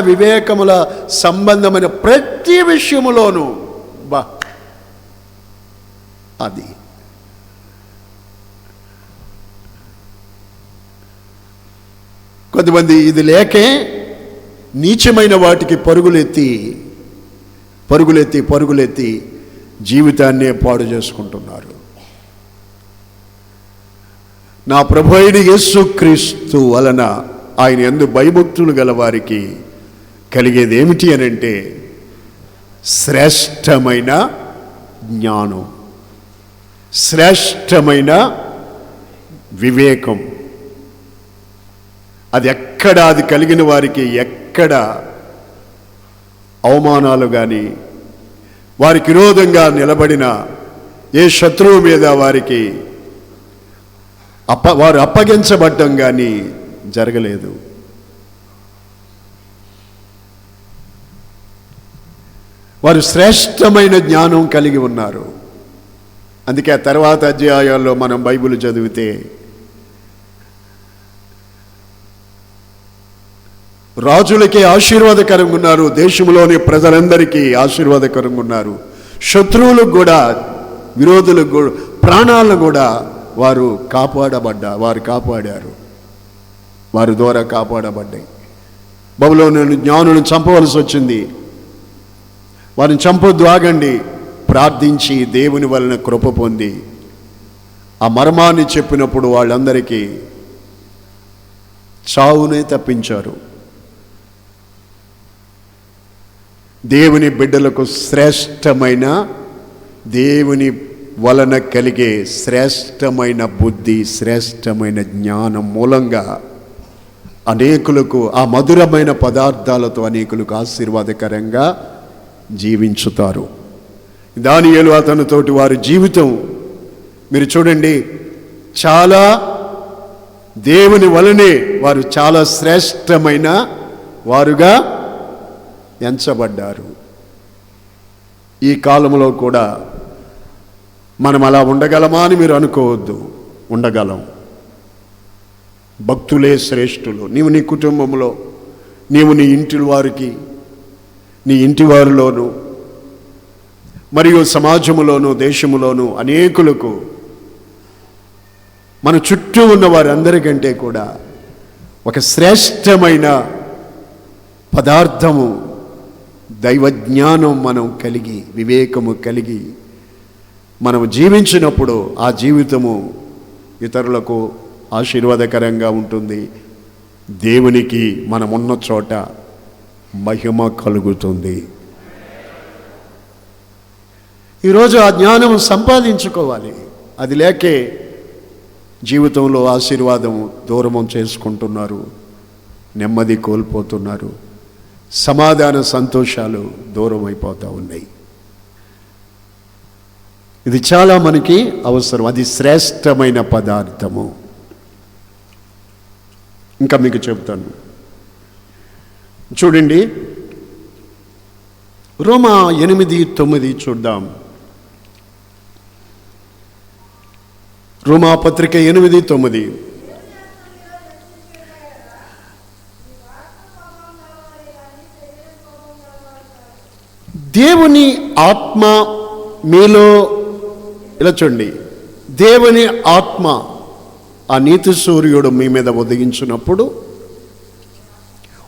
వివేకముల సంబంధమైన ప్రతి విషయములోనూ అది కొంతమంది ఇది లేకే నీచమైన వాటికి పరుగులెత్తి జీవితాన్నే పాడు చేసుకుంటున్నారు. నా ప్రభు అయిన యేసుక్రీస్తు వలన ఆయన యందు భయభక్తులు గల వారికి కలిగేది ఏమిటి అనంటే శ్రేష్టమైన జ్ఞానం, శ్రేష్టమైన వివేకం. అది కలిగిన వారికి ఎక్కడ అవమానాలు కానీ, వారికి విరోధంగా నిలబడిన ఏ శత్రువు మీద వారు అప్పగించబడ్డం కానీ జరగలేదు. వారు శ్రేష్టమైన జ్ఞానం కలిగి ఉన్నారు. అందుకే ఆ తర్వాత అధ్యాయాల్లో మనం బైబిల్ చదివితే రాజులకి ఆశీర్వాదకరంగా ఉన్నారు, దేశంలోని ప్రజలందరికీ ఆశీర్వాదకరంగా ఉన్నారు. శత్రువులకు కూడా, విరోధులకు కూడా, ప్రాణాలను కూడా వారు కాపాడారు. వారి ద్వారా కాపాడబడ్డాయి. బబులోను జ్ఞానులను చంపవలసి వచ్చింది. వారిని చంపొద్దు, ఆగండి, ప్రార్థించి దేవుని వలన కృప పొంది ఆ మర్మాన్ని చెప్పినప్పుడు వాళ్ళందరికీ చావునే తప్పించారు. దేవుని బిడ్డలకు శ్రేష్టమైన, దేవుని వలన కలిగే శ్రేష్టమైన బుద్ధి, శ్రేష్టమైన జ్ఞానం మూలంగా అనేకులకు ఆ మధురమైన పదార్థాలతో అనేకులకు ఆశీర్వాదకరంగా జీవించుతారు. దానియేలు అతనితోటి వారి జీవితం మీరు చూడండి, చాలా దేవుని వలనే వారు చాలా శ్రేష్టమైన వారుగా ఎంచబడ్డారు. ఈ కాలంలో కూడా మనం అలా ఉండగలమా అని మీరు అనుకోవద్దు. ఉండగలం. భక్తులే శ్రేష్ఠులు. నీవు నీ కుటుంబంలో, నీవు నీ ఇంటి వారికి, నీ ఇంటి వారిలోనూ, మరియు సమాజంలోనూ, దేశంలోనూ అనేకులకు, మన చుట్టూ ఉన్న వారందరికంటే కూడా ఒక శ్రేష్టమైన పదార్థము, దైవజ్ఞానం మనం కలిగి, వివేకము కలిగి మనము జీవించినప్పుడు ఆ జీవితము ఇతరులకు ఆశీర్వాదకరంగా ఉంటుంది. దేవునికి మనమున్న చోట మహిమ కలుగుతుంది. ఈరోజు ఆ జ్ఞానం సంపాదించుకోవాలి. అది లేకే జీవితంలో ఆశీర్వాదం దూరం చేసుకుంటున్నారు, నెమ్మది కోల్పోతున్నారు, సమాధాన సంతోషాలు దూరం అయిపోతూ ఉన్నాయి. ఇది చాలా మనకి అవసరం. అది శ్రేష్టమైన పదార్థము. ఇంకా మీకు చెబుతాను. చూడండి, రోమా 8:9 చూద్దాం. రోమా పత్రిక 8:9. దేవుని ఆత్మ మీలో, ఇలా చూడండి, దేవుని ఆత్మ ఆ నీతి సూర్యుడు మీ మీద ఉదయించినప్పుడు,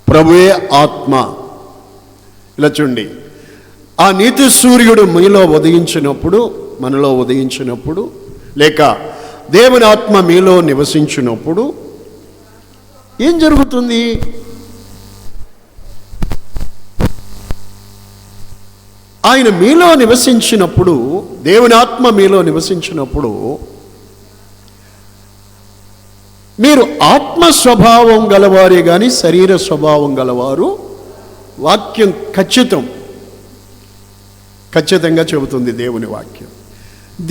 ప్రభువే ఆత్మ, ఇలా చూడండి, ఆ నీతి సూర్యుడు మీలో ఉదయించినప్పుడు, మనలో ఉదయించినప్పుడు, లేక దేవుని ఆత్మ మీలో నివసించినప్పుడు ఏం జరుగుతుంది? ఆయన మీలో నివసించినప్పుడు, దేవుని ఆత్మ మీలో నివసించినప్పుడు మీరు ఆత్మ స్వభావం గలవారే కానీ శరీర స్వభావం గలవారు. వాక్యం ఖచ్చితంగా చెబుతుంది దేవుని వాక్యం.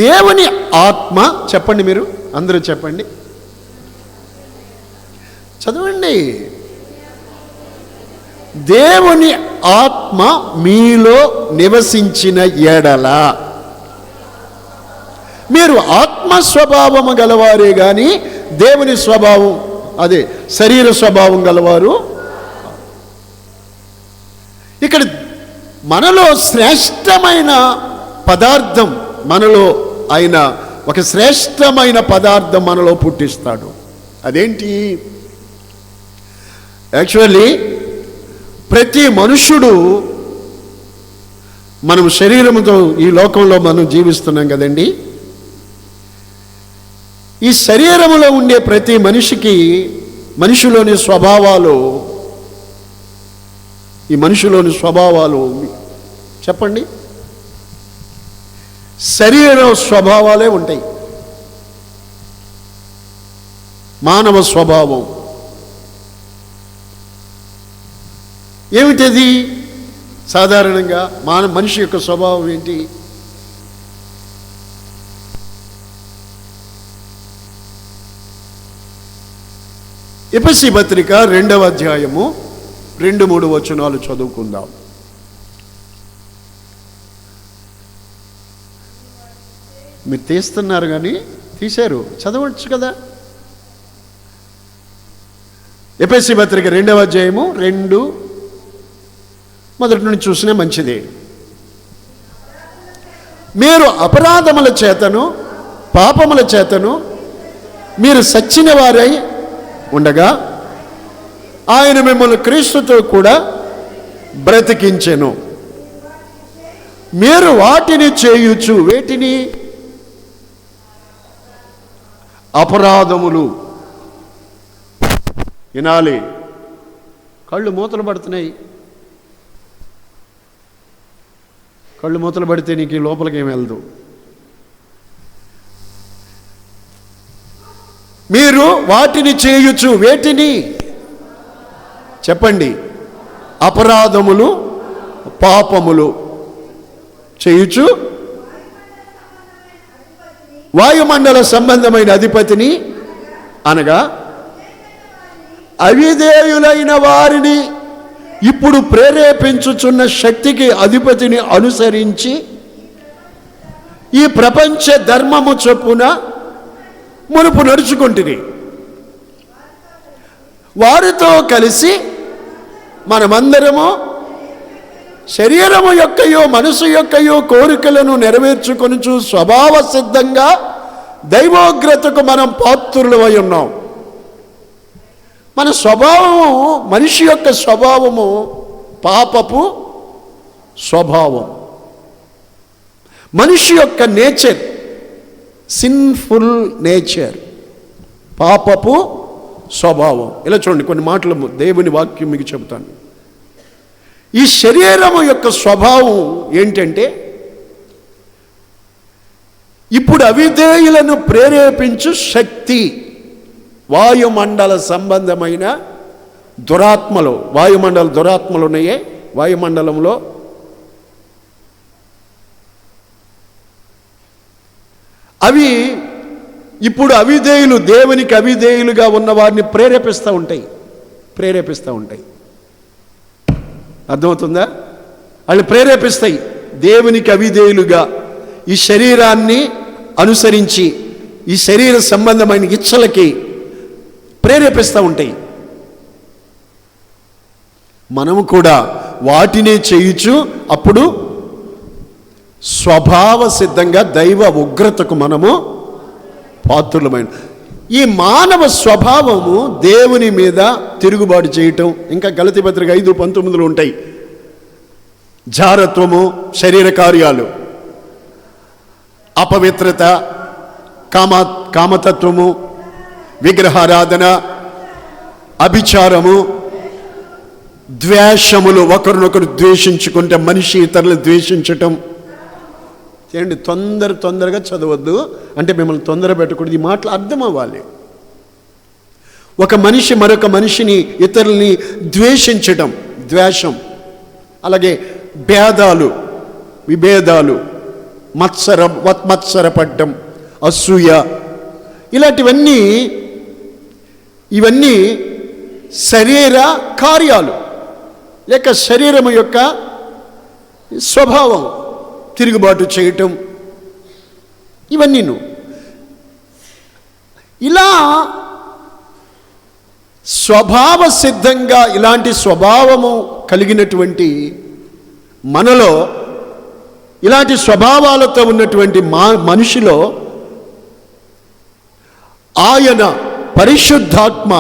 దేవుని ఆత్మ, చెప్పండి, మీరు అందరూ చెప్పండి, చదవండి. దేవుని ఆత్మ మీలో నివసించిన ఎడల మీరు ఆత్మ స్వభావము గలవారే కానీ దేవుని స్వభావం, అదే శరీర స్వభావం గలవారు. ఇక్కడ మనలో శ్రేష్టమైన పదార్థం, మనలో ఆయన ఒక శ్రేష్టమైన పదార్థం మనలో పుట్టిస్తాడు. అదేంటి? యాక్చువల్లీ ప్రతి మనుష్యుడు, మనం శరీరంతో ఈ లోకంలో మనం జీవిస్తున్నాం కదండి. ఈ శరీరంలో ఉండే ప్రతి మనిషికి మనిషిలోని స్వభావాలు, ఈ మనిషిలోని స్వభావాలు చెప్పండి, శరీర స్వభావాలే ఉంటాయి. మానవ స్వభావం ఏమిటది? సాధారణంగా మనిషి యొక్క స్వభావం ఏంటి? ఎఫెసీ పత్రిక 2వ అధ్యాయము 2-3 వచనాలు చదువుకుందాం. మీరు తీస్తున్నారు కానీ తీశారు, చదవచ్చు కదా. ఎఫెసీ పత్రిక 2వ అధ్యాయము 2 మొదటి నుండి చూసినా మంచిదే. మీరు అపరాధముల చేతను పాపముల చేతను మీరు సచ్చిన వారై ఉండగా ఆయన మిమ్మల్ని క్రీస్తుతో కూడా బ్రతికించెను. మీరు వాటిని చేయుచు, వేటిని? అపరాధములు. వినాలి, కళ్ళు మూతలు పడుతున్నాయి. కళ్ళు మూతలు పడితే నీకు లోపలికి ఏమి వెళ్దు. మీరు వాటిని చేయుచు, వేటిని? చెప్పండి. అపరాధములు పాపములు చేయుచు వాయుమండల సంబంధమైన అధిపతిని, అనగా అవిధేయులైన వారిని ఇప్పుడు ప్రేరేపించుచున్న శక్తికి అధిపతిని అనుసరించి ఈ ప్రపంచ ధర్మము చొప్పున మునుపు నడుచుకుంటుంది. వారితో కలిసి మనమందరము శరీరము యొక్కయో మనసు యొక్కయో కోరికలను నెరవేర్చుకొనుచు స్వభావ సిద్ధంగా దైవోగ్రతకు మనం పాత్రులమై ఉన్నాం. మన స్వభావము, మనిషి యొక్క స్వభావము పాపపు స్వభావం. మనిషి యొక్క నేచర్ సిన్ఫుల్ నేచర్, పాపపు స్వభావం. ఇలా చూడండి, కొన్ని మాటలు దేవుని వాక్యం మీకు చెబుతాను. ఈ శరీరము యొక్క స్వభావం ఏంటంటే, ఇప్పుడు అవిధేయులను ప్రేరేపించు శక్తి, వాయుమండల సంబంధమైన దురాత్మలు. వాయుమండల దురాత్మలు ఉన్నాయే వాయుమండలంలో, అవి ఇప్పుడు అవిధేయులు, దేవునికి అవిధేయులుగా ఉన్న వారిని ప్రేరేపిస్తూ ఉంటాయి. అర్థమవుతుందా? వాళ్ళు ప్రేరేపిస్తాయి. దేవునికి అవిధేయులుగా ఈ శరీరాన్ని అనుసరించి ఈ శరీర సంబంధమైన ఇచ్చలకి ప్రేరేపిస్తూ ఉంటాయి. మనము కూడా వాటినే చేయుచు అప్పుడు స్వభావ సిద్ధంగా దైవ ఉగ్రతకు మనము పాత్రులమైన ఈ మానవ స్వభావము దేవుని మీద తిరుగుబాటు చేయటం. ఇంకా గలతీ పత్రిక 5:19 ఉంటాయి. జారత్వము, శరీర కార్యాలు, అపవిత్రత, కామతత్వము, విగ్రహారాధన, అభిచారము, ద్వేషములు, ఒకరినొకరు ద్వేషించుకుంటే మనిషి ఇతరులు ద్వేషించటం. ఏంటి తొందరగా చదవద్దు అంటే మిమ్మల్ని తొందర పెట్టకూడదు. ఈ మాటలు అర్థం అవ్వాలి. ఒక మనిషి మరొక మనిషిని, ఇతరుల్ని ద్వేషించటం, ద్వేషం. అలాగే భేదాలు, విభేదాలు, మత్సరపడ్డం, అసూయ, ఇవన్నీ శరీర కార్యాలు లేక శరీరము యొక్క స్వభావం. తిరుగుబాటు చేయటం, ఇవన్నీ ఇలా స్వభావ సిద్ధంగా ఇలాంటి స్వభావము కలిగినటువంటి మనలో, ఇలాంటి స్వభావాలతో ఉన్నటువంటి మనిషిలో ఆయన పరిశుద్ధాత్మ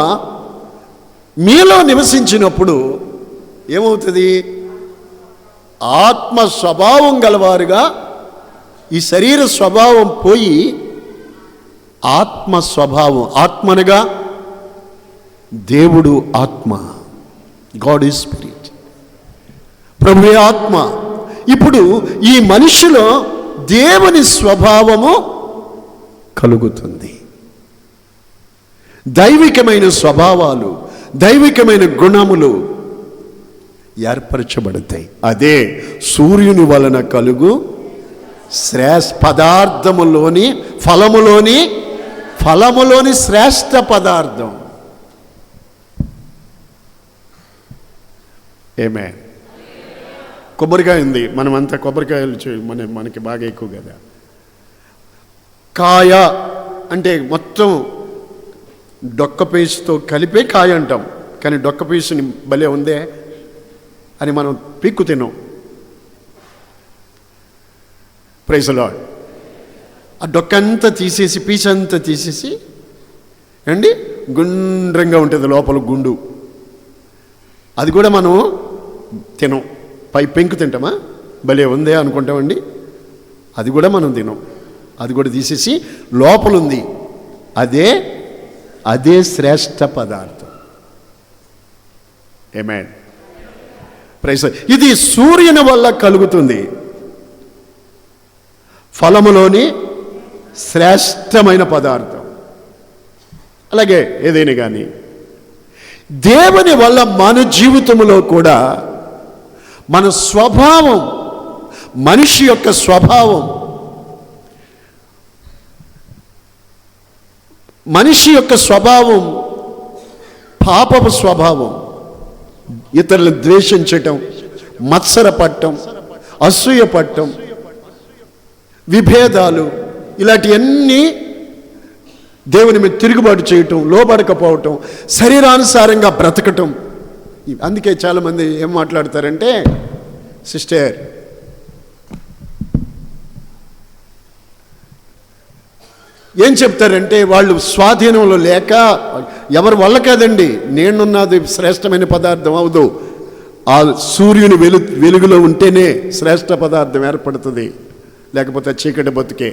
మీలో నివసించినప్పుడు ఏమవుతుంది? ఆత్మ స్వభావం గలవారుగా ఈ శరీర స్వభావం పోయి ఆత్మ స్వభావం, ఆత్మనగా దేవుడు ఆత్మ, గాడ్ ఈజ్ స్పిరిట్, ప్రభువే ఆత్మ. ఇప్పుడు ఈ మనిషిలో దేవుని స్వభావము కలుగుతుంది. దైవికమైన స్వభావాలు, దైవికమైన గుణములు ఏర్పరచబడతాయి. అదే సూర్యుని వలన కలుగు పదార్థములోని ఫలములోని శ్రేష్ఠ పదార్థం. ఏమే కొబ్బరికాయ ఉంది. మనమంతా కొబ్బరికాయలు మనకి బాగా ఎక్కువ కదా. కాయ అంటే మొత్తం డొక్క పీసుతో కలిపే కాయ అంటాం. కానీ డొక్క పీసుని భలే ఉందే అని మనం పీక్కు తిన్నాం. Praise the Lord. ఆ డొక్కంతా తీసేసి, పీసంతా తీసేసి అండి గుండ్రంగా ఉంటుంది లోపల గుండు. అది కూడా మనం తినం. పెంకు తింటామా? భలే ఉందే అనుకుంటామండి. అది కూడా మనం తినం. అది కూడా తీసేసి లోపల ఉంది. అదే శ్రేష్ఠ పదార్థం. ఆమేన్. ప్రైజ్. ఇది సూర్యుని వల్ల కలుగుతుంది. ఫలములోని శ్రేష్టమైన పదార్థం. అలాగే ఏదైనా కానీ దేవుని వల్ల మన జీవితంలో కూడా మన స్వభావం, మనిషి యొక్క స్వభావం, పాపపు స్వభావం, ఇతరులను ద్వేషించటం, మత్సరపడటం, అసూయపడటం, విభేదాలు, ఇలాంటివన్నీ దేవుని మీద తిరుగుబాటు చేయటం, లోబడకపోవటం, శరీరానుసారంగా బ్రతకటం. అందుకే చాలామంది ఏం మాట్లాడతారంటే, సిస్టర్ ఏం చెప్తారంటే, వాళ్ళు స్వాధీనంలో లేక, ఎవరి వల్ల కాదండి, నేనున్నది శ్రేష్టమైన పదార్థం అవదు. ఆ సూర్యుని వెలుగులో ఉంటేనే శ్రేష్ట పదార్థం ఏర్పడుతుంది, లేకపోతే చీకటి బతుకే.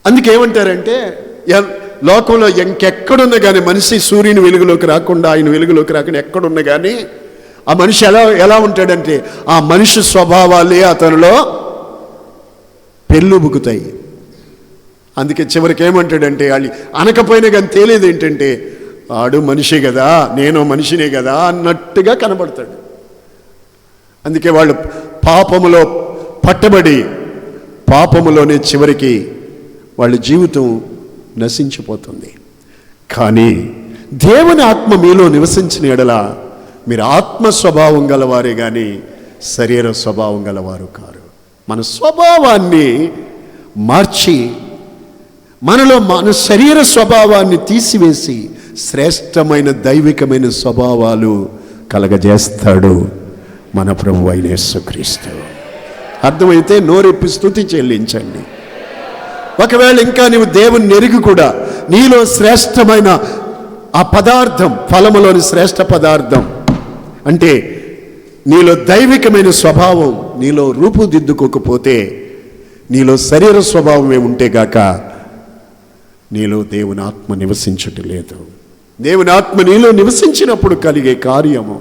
అందుకేమంటారంటే, లోకంలో ఇంకెక్కడున్నా కానీ మనిషి సూర్యుని వెలుగులోకి రాకుండా, ఆయన వెలుగులోకి రాకుండా ఎక్కడున్నా కానీ ఆ మనిషి ఎలా ఉంటాడంటే, ఆ మనిషి స్వభావాలే అతనిలో పెళ్ళుబుకుతాయి. అందుకే చివరికి ఏమంటాడంటే, వాళ్ళు అనకపోయినా కానీ తేలేదు ఏంటంటే, ఆడు మనిషి కదా, నేను మనిషినే కదా అన్నట్టుగా కనబడతాడు. అందుకే వాళ్ళు పాపములో పట్టబడి పాపములోనే చివరికి వాళ్ళ జీవితం నశించిపోతుంది. కానీ దేవుని ఆత్మ మీలో నివసించిన ఎడల మీరు ఆత్మ స్వభావం గలవారే కానీ శరీర స్వభావం గలవారు కారు. మన స్వభావాన్ని మార్చి మనలో మన శరీర స్వభావాన్ని తీసివేసి శ్రేష్టమైన దైవికమైన స్వభావాలు కలగజేస్తాడు మన ప్రభువు అయిన యేసుక్రీస్తు. అర్థమైతే నోరెప్పి స్తుతి చెల్లించండి. ఒకవేళ ఇంకా నీవు దేవుని ఎరిగి కూడా నీలో శ్రేష్టమైన ఆ పదార్థం, ఫలములోని శ్రేష్ట పదార్థం అంటే నీలో దైవికమైన స్వభావం నీలో రూపుదిద్దుకోకపోతే, నీలో శరీర స్వభావమే ఉంటే గాక నీలో దేవుని ఆత్మ నివసించుట లేదు. దేవుని ఆత్మ నీలో నివసించినప్పుడు కలిగే కార్యము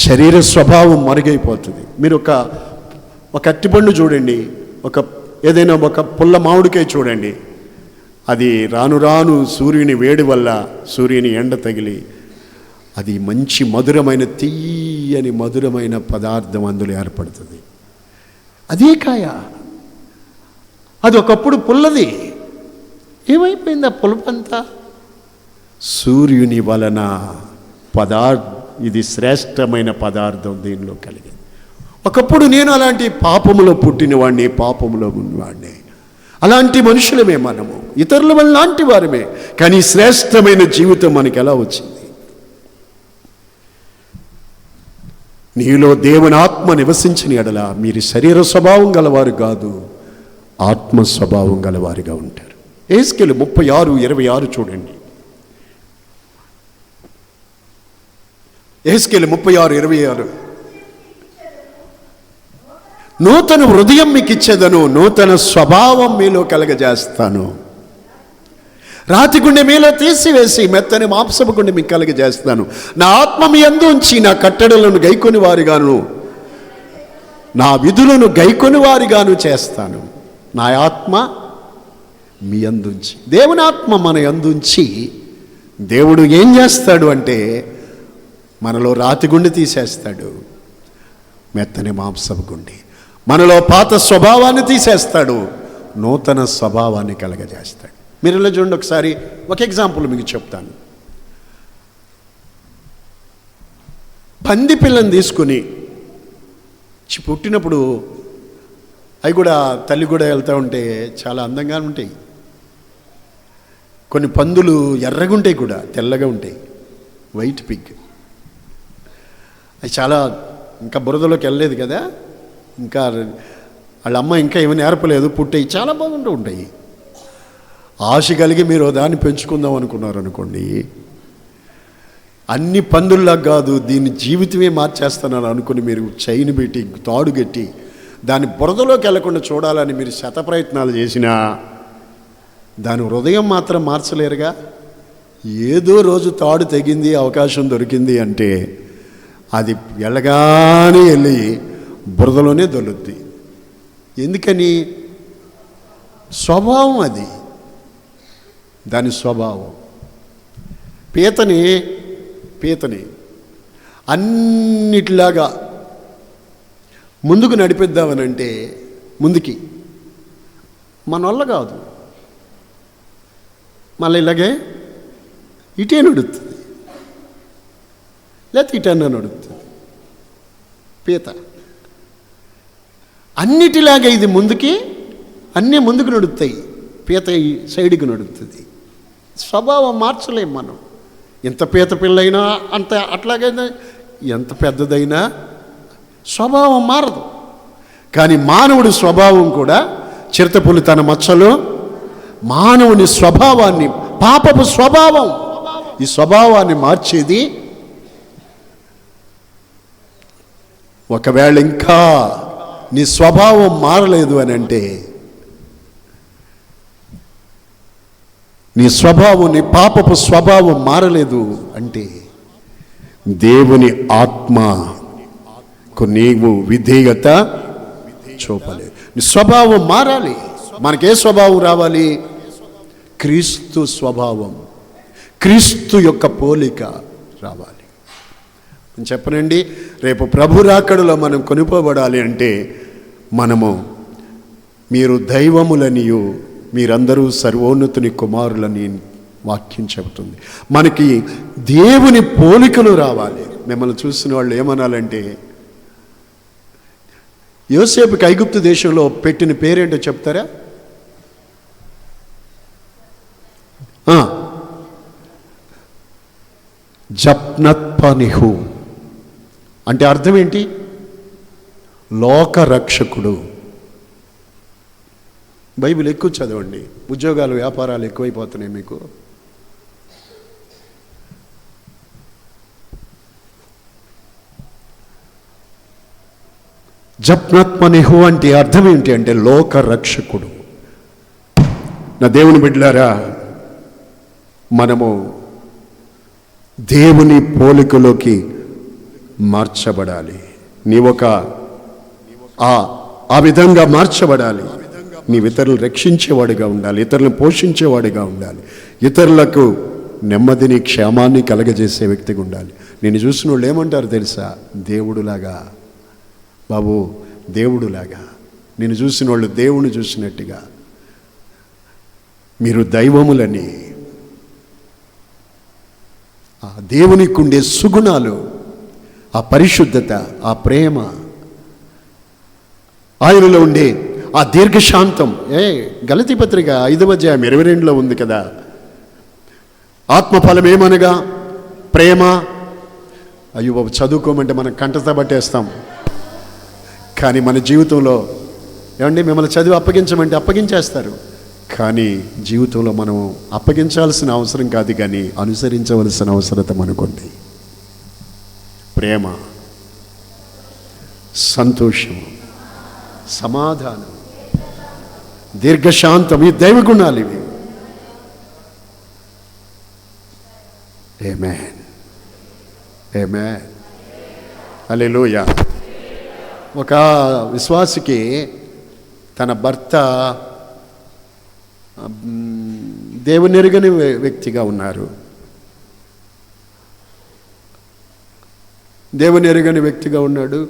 శరీర స్వభావం మరుగైపోతుంది. మీరు ఒక అట్టిపండు చూడండి, ఏదైనా ఒక పుల్ల మామిడికాయ చూడండి, అది రాను రాను సూర్యుని వేడి వల్ల, సూర్యుని ఎండ తగిలి అది మంచి మధురమైన తీయని మధురమైన పదార్థం అందులో ఏర్పడుతుంది. అదే కాయ. అది ఒకప్పుడు పుల్లది, ఏమైపోయింది ఆ పులుపంతా? సూర్యుని వలన ఇది శ్రేష్టమైన పదార్థం దీనిలో కలిగింది. ఒకప్పుడు నేను అలాంటి పాపములో పుట్టినవాడిని, పాపములో ఉన్నవాడిని. అలాంటి మనుషులమే మనము, ఇతరుల వల్ల లాంటి వారమే. కానీ శ్రేష్టమైన జీవితం మనకి ఎలా వచ్చింది? నీలో దేవుని ఆత్మ నివసించిన ఎడల మీరు శరీర స్వభావం గలవారు కాదు, ఆత్మ స్వభావం గలవారిగా ఉంటారు. యెహెజ్కేలు 36:26 చూడండి. యెహెజ్కేలు 36:26 నూతన హృదయం మీకు ఇచ్చేదను, నూతన స్వభావం మీలో కలగజేస్తాను. రాతి గుండె మీలో తీసివేసి మెత్తని మాంసపు గుండె మీకు కలగజేస్తాను. నా ఆత్మ మీ యందు ఉంచి నా కట్టడలను గైకొని వారిగాను, నా విధులను గైకొని వారిగాను చేస్తాను. నా ఆత్మ మీ యందుంచి, దేవుని ఆత్మ మన యందుంచి దేవుడు ఏం చేస్తాడు అంటే మనలో రాతి గుండె తీసేస్తాడు, మెత్తని మాంసపు గుండె. మనలో పాత స్వభావాన్ని తీసేస్తాడు, నూతన స్వభావాన్ని కలగజేస్తాడు. మీరు ఇలా చూడండి, ఒకసారి ఒక ఎగ్జాంపుల్ మీకు చెప్తాను. పంది పిల్లని తీసుకుని పుట్టినప్పుడు అవి కూడా తల్లి కూడా వెళ్తూ ఉంటే చాలా అందంగా ఉంటాయి. కొన్ని పందులు ఎర్రగా ఉంటాయి, కూడా తెల్లగా ఉంటాయి, వైట్ పిగ్. అవి చాలా ఇంకా బురదలోకి వెళ్ళలేదు కదా, ఇంకా వాళ్ళ అమ్మ ఇంకా ఏమైనా నేర్పలేదు, పుట్టాయి, చాలా బాగుంటూ ఉంటాయి. ఆశ కలిగి మీరు దాన్ని పెంచుకుందాం అనుకున్నారు అనుకోండి, అన్ని పందుల్లా కాదు, దీని జీవితమే మార్చేస్తున్నాను అనుకుని మీరు చైన్ పెట్టి తాడు కట్టి దాని బురదలోకి వెళ్లకుండా చూడాలని మీరు శత ప్రయత్నాలు చేసినా దాని హృదయం మాత్రం మార్చలేరుగా. ఏదో రోజు తాడు తెగింది, అవకాశం దొరికింది అంటే అది వెళ్ళగానే వెళ్ళి బురదలోనే దొల్లుద్ది. ఎందుకని? స్వభావం అది, దాని స్వభావం. పీతని అన్నిటిలాగా ముందుకు నడిపిద్దామనంటే ముందుకి మన వల్ల కాదు, మళ్ళీ ఇలాగే ఇటే నడుస్తుంది, లేకపోతే ఇటన్నా నడుస్తుంది. పీత అన్నిటిలాగా ఇది అన్నీ ముందుకు నడుస్తాయి, పీత ఈ సైడ్కి నడుస్తుంది. స్వభావం మార్చలేం మనం. ఎంత పీత పిల్లైనా అంత అట్లాగైనా, ఎంత పెద్దదైనా స్వభావం మారదు. కానీ మానవుడి స్వభావం కూడా చిరుతపులి తన మచ్చలో మానవుని స్వభావాన్ని, పాపపు స్వభావం, ఈ స్వభావాన్ని మార్చేది. ఒకవేళ ఇంకా నీ స్వభావం మారలేదు అని అంటే, నీ స్వభావం, నీ పాపపు స్వభావం మారలేదు అంటే దేవుని ఆత్మకు నీవు విధేయత చూపలేదు. నీ స్వభావం మారాలి. మనకే స్వభావం రావాలి? క్రీస్తు స్వభావం, క్రీస్తు యొక్క పోలిక రావాలి. నేను చెప్పనండి, రేపు ప్రభు రాకడలో మనం కొనుక్కోబడాలి అంటే మనము మీరు దైవములనియు మీరందరూ సర్వోన్నతుని కుమారులని వాక్యం చెబుతుంది. మనకి దేవుని పోలికలు రావాలి. మిమ్మల్ని చూసిన వాళ్ళు ఏమనాలంటే, యోసేపుకి ఐగుప్తు దేశంలో పెట్టిన పేరేంటో చెప్తారా? జప్నత్పనిహు అంటే అర్థం ఏంటి? లోకరక్షకుడు. బైబిల్ ఎక్కువ చదవండి, ఉద్యోగాలు వ్యాపారాలు ఎక్కువైపోతున్నాయి మీకు. జప్నత్మనిహు అంటే అర్థం ఏంటి అంటే లోకరక్షకుడు. నా దేవుని బిడ్డలారా, మనము దేవుని పోలికలోకి మార్చబడాలి. ఆ విధంగా మార్చబడాలి. నీవు ఇతరులు రక్షించేవాడిగా ఉండాలి, ఇతరులను పోషించేవాడిగా ఉండాలి, ఇతరులకు నెమ్మదిని క్షేమాన్ని కలగజేసే వ్యక్తిగా ఉండాలి. నేను చూసిన వాళ్ళు ఏమంటారు తెలుసా? దేవుడులాగా బాబు, దేవుడులాగా. నేను చూసిన వాళ్ళు దేవుని చూసినట్టుగా. మీరు దైవములని, ఆ దేవునికి ఉండే సుగుణాలు, ఆ పరిశుద్ధత, ఆ ప్రేమ, ఆయనలో ఉండే ఆ దీర్ఘశాంతం. గలతీ పత్రిక 5వ అధ్యాయం 22లో ఉంది కదా, ఆత్మఫలం ఏమనగా ప్రేమ. అయ్యో బాబు, చదువుకోమంటే మనం కంటత పట్టేస్తాం. కానీ మన జీవితంలో ఏమండి, మిమ్మల్ని చదివి అప్పగించమంటే అప్పగించేస్తారు. కానీ జీవితంలో మనం అప్పగించాల్సిన అవసరం కాదు, కానీ అనుసరించవలసిన అవసరత మనకుంది. ప్రేమ, సంతోషం, సమాధానం, దీర్ఘశాంతం, ఈ దైవ గుణాలు ఇవి. ఆమేన్, ఆమేన్, హల్లెలూయా. ఒక విశ్వాసికి తన భర్త దేవుని ఎరుగని వ్యక్తిగా ఉన్నారు. దేవుని ఎరుగని వ్యక్తిగా ఉన్నాడు.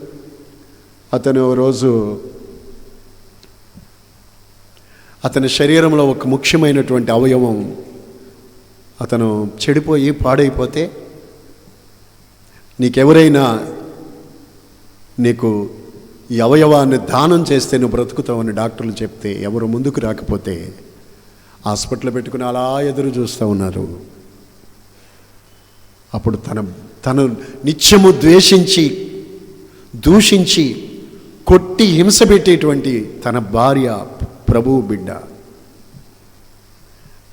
అతను రోజు అతని శరీరంలో ఒక ముఖ్యమైనటువంటి అవయవం అతను చెడిపోయి పాడైపోతే, నీకెవరైనా నీకు ఈ అవయవాన్ని దానం చేస్తే నువ్వు బ్రతుకుతావని డాక్టర్లు చెప్తే ఎవరు ముందుకు రాకపోతే హాస్పిటల్ పెట్టుకుని అలా ఎదురు చూస్తూ ఉన్నారు. అప్పుడు తను నిత్యము ద్వేషించి, దూషించి, కొట్టి హింస పెట్టేటువంటి తన భార్య, ప్రభువు బిడ్డ,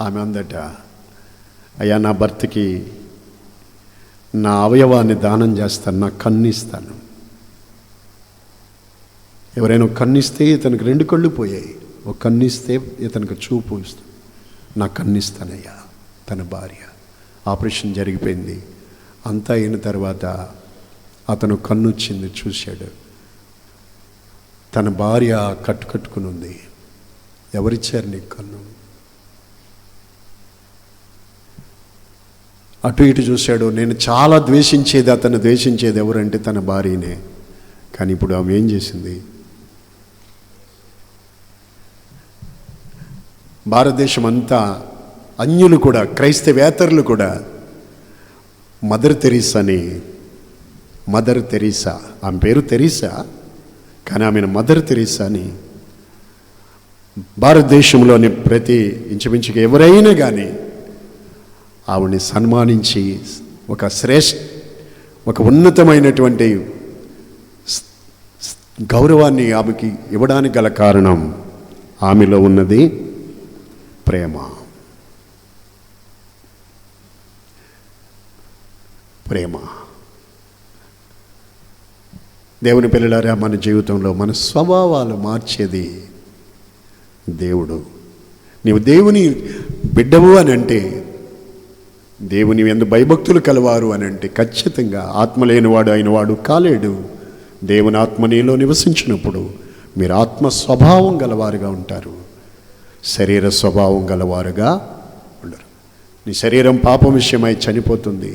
ఆమె అందట, అయ్యా నా భర్తకి నా అవయవాన్ని దానం చేస్తాను, నా కన్నిస్తాను. ఎవరైనా కన్నిస్తే ఇతనికి 2 కళ్ళు పోయాయి, ఒక కన్నిస్తే ఇతనికి చూపు ఇస్తుంది. నా కన్నిస్తానయ్యా. తన భార్య ఆపరేషన్ జరిగిపోయింది. అంతా అయిన తర్వాత అతను కన్నుచ్చింది, చూశాడు. తన భార్య కట్టుకుని ఉంది. ఎవరిచ్చారు నీకు కన్ను? అటు ఇటు చూశాడు. నేను చాలా ద్వేషించేది, అతను ద్వేషించేది ఎవరంటే తన భార్యనే. కానీ ఇప్పుడు ఆమె ఏం చేసింది? భారతదేశం అంతా అన్యులు కూడా, క్రైస్తవేతరులు కూడా మదర్ తెరీసా, ఆమె పేరు తెరీసా, కానీ ఆమెను మదర్ తెరీసా అని భారతదేశంలోని ప్రతి ఇంచుమించుగా ఎవరైనా కానీ ఆవిడ్ని సన్మానించి ఒక ఉన్నతమైనటువంటి గౌరవాన్ని ఆమెకి ఇవ్వడానికి గల కారణం ఆమెలో ఉన్నది ప్రేమ. ప్రేమ. దేవుని పిల్లలారా, మన జీవితంలో మన స్వభావాలు మార్చేది దేవుడు. నీవు దేవుని బిడ్డవు అని అంటే, దేవుని యందు భయభక్తులు కలవారు అని అంటే, ఖచ్చితంగా ఆత్మ లేనివాడు అయినవాడు కాలేడు. దేవుని ఆత్మ నీలో నివసించినప్పుడు మీరు ఆత్మ స్వభావం గలవారుగా ఉంటారు, శరీర స్వభావం గలవారుగా ఉండరు. నీ శరీరం పాపం విషయమై చనిపోతుంది.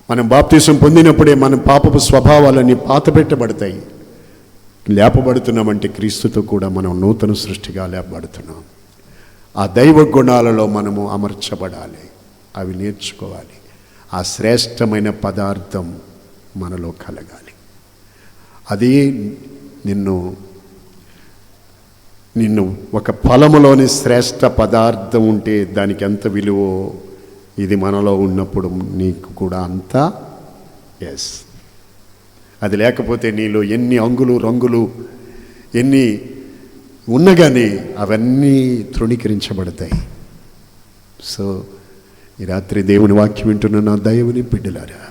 మనం బాప్తిసం పొందినప్పుడే మన పాపపు స్వభావాలన్నీ పాతపెట్టబడతాయి. లేపబడుతున్నామంటే క్రీస్తుతో కూడా మనం నూతన సృష్టిగా లేపబడుతున్నాం. ఆ దైవ గుణాలలో మనము అమర్చబడాలి, అవి నేర్చుకోవాలి. ఆ శ్రేష్టమైన పదార్థం మనలో కలగాలి. అది నిన్ను ఒక ఫలములోని శ్రేష్ట పదార్థం ఉంటే దానికి ఎంత విలువో ఇది మనలో ఉన్నప్పుడు నీకు కూడా అంత. ఎస్, అది లేకపోతే నీలో ఎన్ని అంగులు రంగులు ఎన్ని ఉన్నగానే అవన్నీ తృణీకరించబడతాయి. సో ఈ రాత్రి దేవుని వాక్యం వింటున్న నా దేవుని బిడ్డలారా,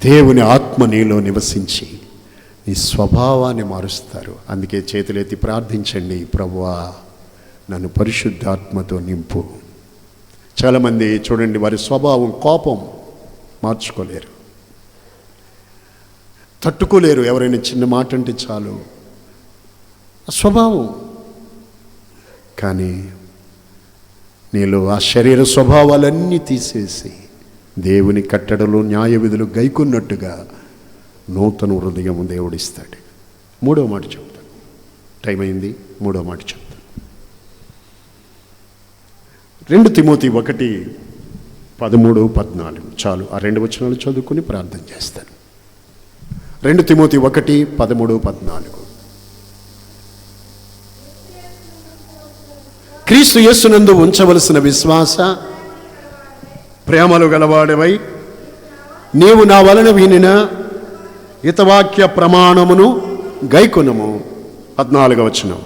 దేవుని ఆత్మ నీలో నివసించి నీ స్వభావాన్ని మారుస్తారు. అందుకే చేతులెత్తి ప్రార్థించండి, ప్రభువా నన్ను పరిశుద్ధాత్మతో నింపు. చాలామంది చూడండి, వారి స్వభావం కోపం మార్చుకోలేరు, తట్టుకోలేరు. ఎవరైనా చిన్న మాట అంటే చాలు స్వభావం. కానీ నీలో ఆ శరీర స్వభావాలన్నీ తీసేసి దేవుని కట్టడలు న్యాయ విధులు గైకొన్నట్టుగా నూతన హృదయం దేవుడిస్తాడు. మూడో మాట చెప్తాను, టైం అయింది. మూడో మాట చెప్తాను. 2 తిమోతి 1:13-14 చాలు. ఆ 2 వచనాలు చదువుకుని ప్రార్థన చేస్తాను. 2 తిమోతి 1:13-14. క్రీస్తు యేసునందు ఉంచవలసిన విశ్వాస ప్రేమలు గలవాడవై నీవు నా వలన వినిన హితవాక్య ప్రమాణమును గైకొనుము. 14వ వచనం.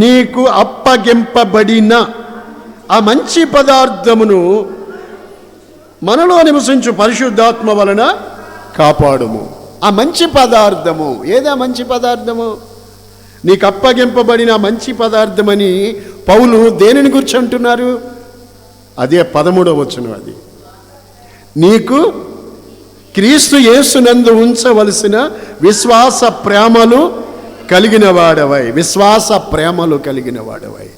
నీకు అప్పగింపబడిన ఆ మంచి పదార్థమును మనలో నివసించు పరిశుద్ధాత్మ వలన కాపాడుము. ఆ మంచి పదార్థము ఏదా? మంచి పదార్థము నీకు అప్పగింపబడిన మంచి పదార్థమని పౌలు దేనిని గురించి అంటున్నారు? అదే 13వ వచనం. అది నీకు క్రీస్తు యేసునందు ఉంచవలసిన విశ్వాస ప్రేమలు కలిగిన వాడవై. విశ్వాస ప్రేమలు కలిగిన వాడవై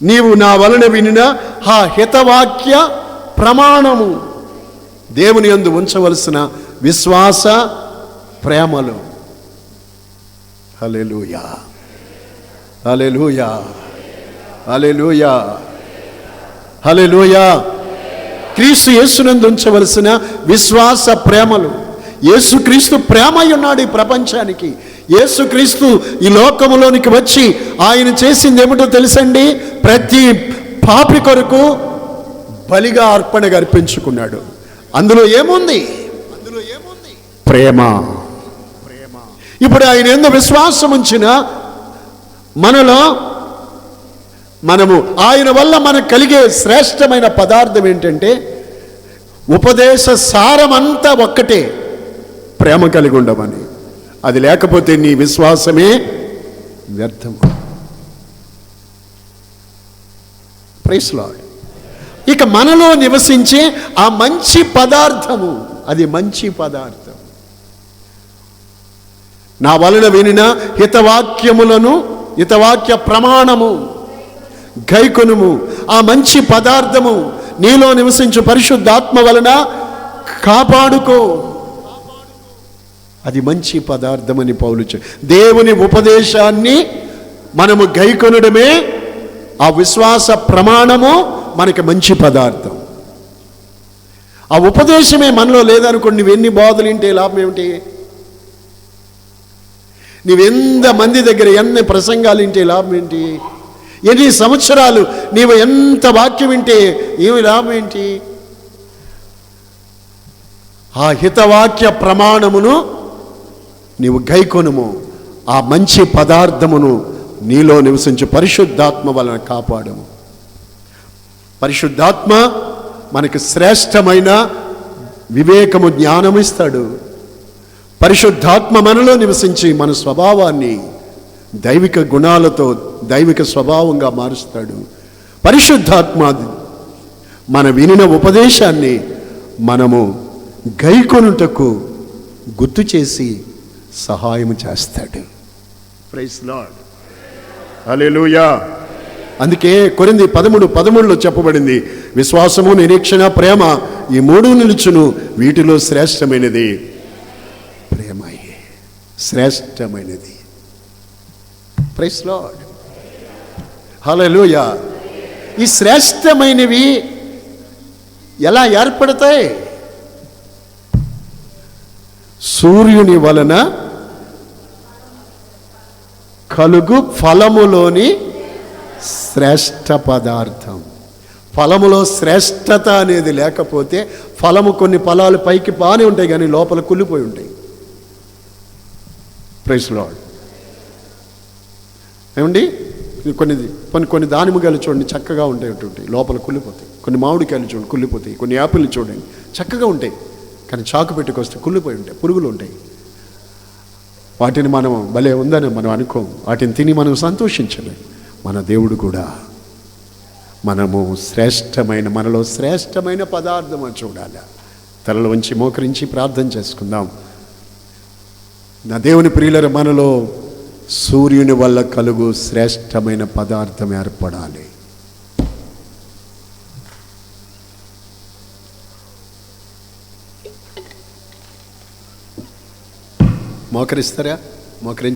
నీవు నా వలన వినిన ఆ హితవాక్య ప్రమాణము, దేవుని యందు ఉంచవలసిన విశ్వాస ప్రేమలు. హల్లెలూయా, హల్లెలూయా, హల్లెలూయా, హల్లెలూయా. క్రీస్తు యేసునందు ఉంచవలసిన విశ్వాస ప్రేమలు. యేసుక్రీస్తు ప్రేమ ఉన్నాడు ఈ ప్రపంచానికి. యేసుక్రీస్తు ఈ లోకములోనికి వచ్చి ఆయన చేసింది ఏమిటో తెలుసండి? ప్రతి పాపి కొరకు బలిగా అర్పణగా అర్పించుకున్నాడు. అందులో ఏముంది? ప్రేమ. ఇప్పుడు ఆయన యందు విశ్వాసం ఉంచిన మనము ఆయన వల్ల మనకు కలిగే శ్రేష్టమైన పదార్థం ఏంటంటే ఉపదేశ సారమంతా ఒక్కటే, ప్రేమ కలిగి ఉండమని. అది లేకపోతే నీ విశ్వాసమే వ్యర్థం. Praise Lord. ఇక మనలో నివసించే ఆ మంచి పదార్థము, అది మంచి పదార్థం. నా వలన వినిన హితవాక్య ప్రమాణము గైకొనుము. ఆ మంచి పదార్థము నీలో నివసించు పరిశుద్ధాత్మ వలన కాపాడుకో. అది మంచి పదార్థమని పౌలు దేవుని ఉపదేశాన్ని మనము గైకొనడమే ఆ విశ్వాస ప్రమాణము మనకి మంచి పదార్థం. ఆ ఉపదేశమే మనలో లేదనుకోండి, నువ్వెన్ని బోధలు వింటే లాభం ఏమిటి? నీవెంత మంది దగ్గర ఎన్ని ప్రసంగాలు వింటే లాభం ఏంటి? ఎన్ని సంవత్సరాలు నీవు ఎంత వాక్యం వింటే ఏమి లాభం ఏంటి? ఆ హితవాక్య ప్రమాణమును నీవు గైకొనుము. ఆ మంచి పదార్థమును నీలో నివసించు పరిశుద్ధాత్మ వలన కాపాడము. పరిశుద్ధాత్మ మనకి శ్రేష్టమైన వివేకము, జ్ఞానము ఇస్తాడు. పరిశుద్ధాత్మ మనలో నివసించి మన స్వభావాన్ని దైవిక గుణాలతో దైవిక స్వభావంగా మారుస్తాడు. పరిశుద్ధాత్మ మన వినిన ఉపదేశాన్ని మనము గైకొనుటకు గుర్తు చేసి సహాయం చేస్తాడు. Praise Lord. హల్లెలూయా, అందుకే కొరింథీ 13:13లో చెప్పబడింది, విశ్వాసము, నిరీక్షణ, ప్రేమ ఈ మూడు నిలుచును, వీటిలో శ్రేష్టమైనది ప్రేమయే. శ్రేష్టమైనది. Praise Lord. హల్లెలూయా. ఈ శ్రేష్టమైనవి ఎలా ఏర్పడతాయి? సూర్యుని వలన కలుగు ఫలములోని శ్రేష్ట పదార్థం. ఫలములో శ్రేష్టత అనేది లేకపోతే, కొన్ని ఫలాలు పైకి బాగానే ఉంటాయి కానీ లోపల కుళ్ళిపోయి ఉంటాయి. Praise Lord. ఏమండి, కొన్ని దానిమ్మకాయలు చూడండి చక్కగా ఉంటాయి, లోపల కుళ్ళిపోతాయి. కొన్ని మామిడికాయలు చూడండి కుళ్ళిపోతాయి. కొన్ని యాపిల్ చూడండి చక్కగా ఉంటాయి కానీ చాకు పెట్టుకొస్తే కుళ్ళిపోయి ఉంటాయి, పురుగులు ఉంటాయి. వాటిని మనం భలే ఉందని మనం అనుకోం, వాటిని తిని మనం సంతోషించలేం. మన దేవుడు కూడా మనలో శ్రేష్టమైన పదార్థం చూడాలి. తలలో ఉంచి మోకరించి ప్రార్థన చేసుకుందాం. నా దేవుని ప్రియులర, మనలో సూర్యుని వల్ల కలుగు శ్రేష్టమైన పదార్థం ఏర్పడాలి. మోకరిస్తారా? మోకరించి